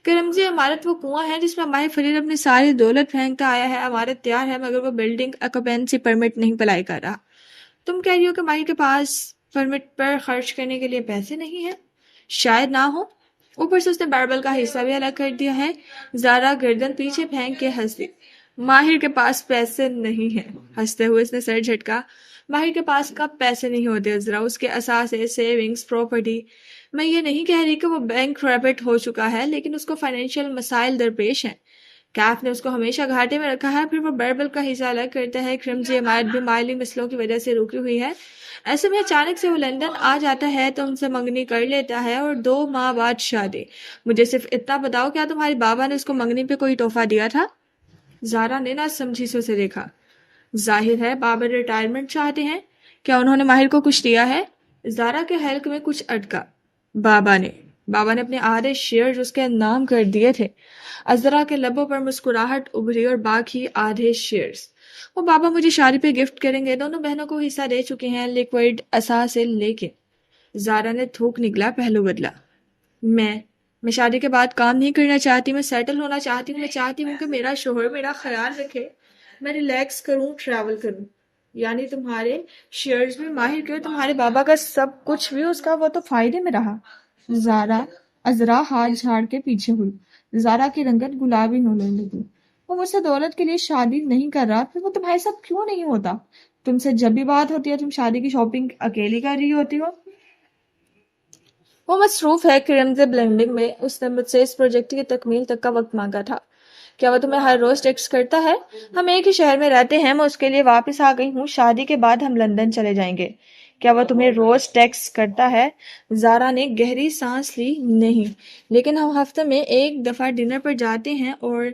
کہ رمزی عمارت وہ کنواں ہے جس میں ماہر فرید اپنی ساری دولت پھینکتا آیا ہے. عمارت تیار ہے مگر وہ بلڈنگ اکوپینسی پرمٹ نہیں اپلائی کر رہا. تم کہہ رہی ہو کہ ماہر کے پاس پرمٹ پر خرچ کرنے کے لیے پیسے نہیں ہیں؟ شاید نہ ہو. اوپر سے اس نے باربل کا حصہ بھی الگ کر دیا ہے. زارا گردن پیچھے پھینک کے ہنس دی. ماہر کے پاس پیسے نہیں ہیں. ہنستے ہوئے اس نے سر جھٹکا. ماہر کے پاس کب پیسے نہیں ہوتے عذرا؟ اس کے اثاثے، سیونگز، پراپرٹی. میں یہ نہیں کہہ رہی کہ وہ بینک ریپٹ ہو چکا ہے، لیکن اس کو فائنینشیل مسائل درپیش ہیں. کیف نے اس کو ہمیشہ گھاٹے میں رکھا ہے. پھر وہ باربل کا حصہ الگ کرتا ہے. کرمزی عمارت بھی مالی مسئلوں کی وجہ سے رکی ہوئی ہے. ایسے میں اچانک سے وہ لندن آ جاتا ہے تو ان سے منگنی کر لیتا ہے اور 2 ماہ بعد شادی. مجھے صرف اتنا بتاؤ، کیا تمہارے بابا نے اس کو منگنی پہ کوئی تحفہ دیا تھا؟ زارا نے نہ سمجھی سے اسے دیکھا. ظاہر ہے بابا ریٹائرمنٹ چاہتے ہیں. کیا انہوں نے ماہر کو کچھ دیا ہے؟ زارا کے حلق میں کچھ اٹکا. بابا نے اپنے آدھے شیئر اس کے نام کر دیے تھے. عذرا کے لبوں پر مسکراہٹ ابھری. اور باقی آدھے شیئرز وہ بابا مجھے شادی پہ گفٹ کریں گے. دونوں بہنوں کو حصہ دے چکے ہیں لیکوئڈ اثاث سے. لیکن زارا نے تھوک نکلا، پہلو بدلا. میں شادی کے بعد کام نہیں کرنا چاہتی. میں سیٹل ہونا چاہتی ہوں. میں چاہتی ہوں کہ میرا شوہر میرا خیال رکھے، میں ریلیکس کروں، ٹریول کروں. یعنی تمہارے شیئرز بھی ماہر کے، تمہارے بابا کا سب کچھ بھی اس کا، وہ تو فائدے میں رہا. عذرا ہاتھ جھاڑ کے پیچھے ہوئی. زارا کی رنگت گلابی ہونے لگی. وہ مجھ سے دولت کے لیے شادی نہیں کر رہا. پھر وہ تمہارے ساتھ کیوں نہیں ہوتا؟ تم سے جب بھی بات ہوتی ہے تم شادی کی شاپنگ اکیلی کر رہی ہوتی ہو. وہ مصروف ہے کرمزی بلینڈنگ میں. اس نے مجھ سے اس پروجیکٹ کی تکمیل تک کا وقت مانگا تھا. کیا وہ تمہیں ہر روز ٹیکسٹ کرتا ہے؟ ہم ایک ہی شہر میں رہتے ہیں. میں اس کے لیے واپس آ گئی ہوں. شادی کے بعد ہم لندن چلے جائیں گے. کیا وہ تمہیں روز ٹیکسٹ کرتا ہے؟ زارا نے گہری سانس لی. نہیں، لیکن ہم ہفتے میں ایک دفعہ ڈنر پر جاتے ہیں. اور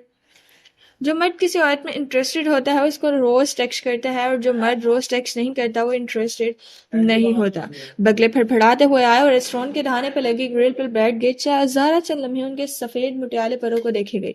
جو مرد کسی عورت میں انٹرسٹڈ ہوتا ہے اس کو روز ٹیکسٹ کرتا ہے، اور جو مرد روز ٹیکسٹ نہیں کرتا وہ انٹرسٹڈ نہیں ہوتا. بگلے پھڑپھڑاتے ہوئے آئے اور ریسٹورینٹ کے دھانے پہ لگی گرل پر بیٹھ گئے. زارا چند لمحے ان کے سفید مٹیالے پروں کو دیکھے گئی.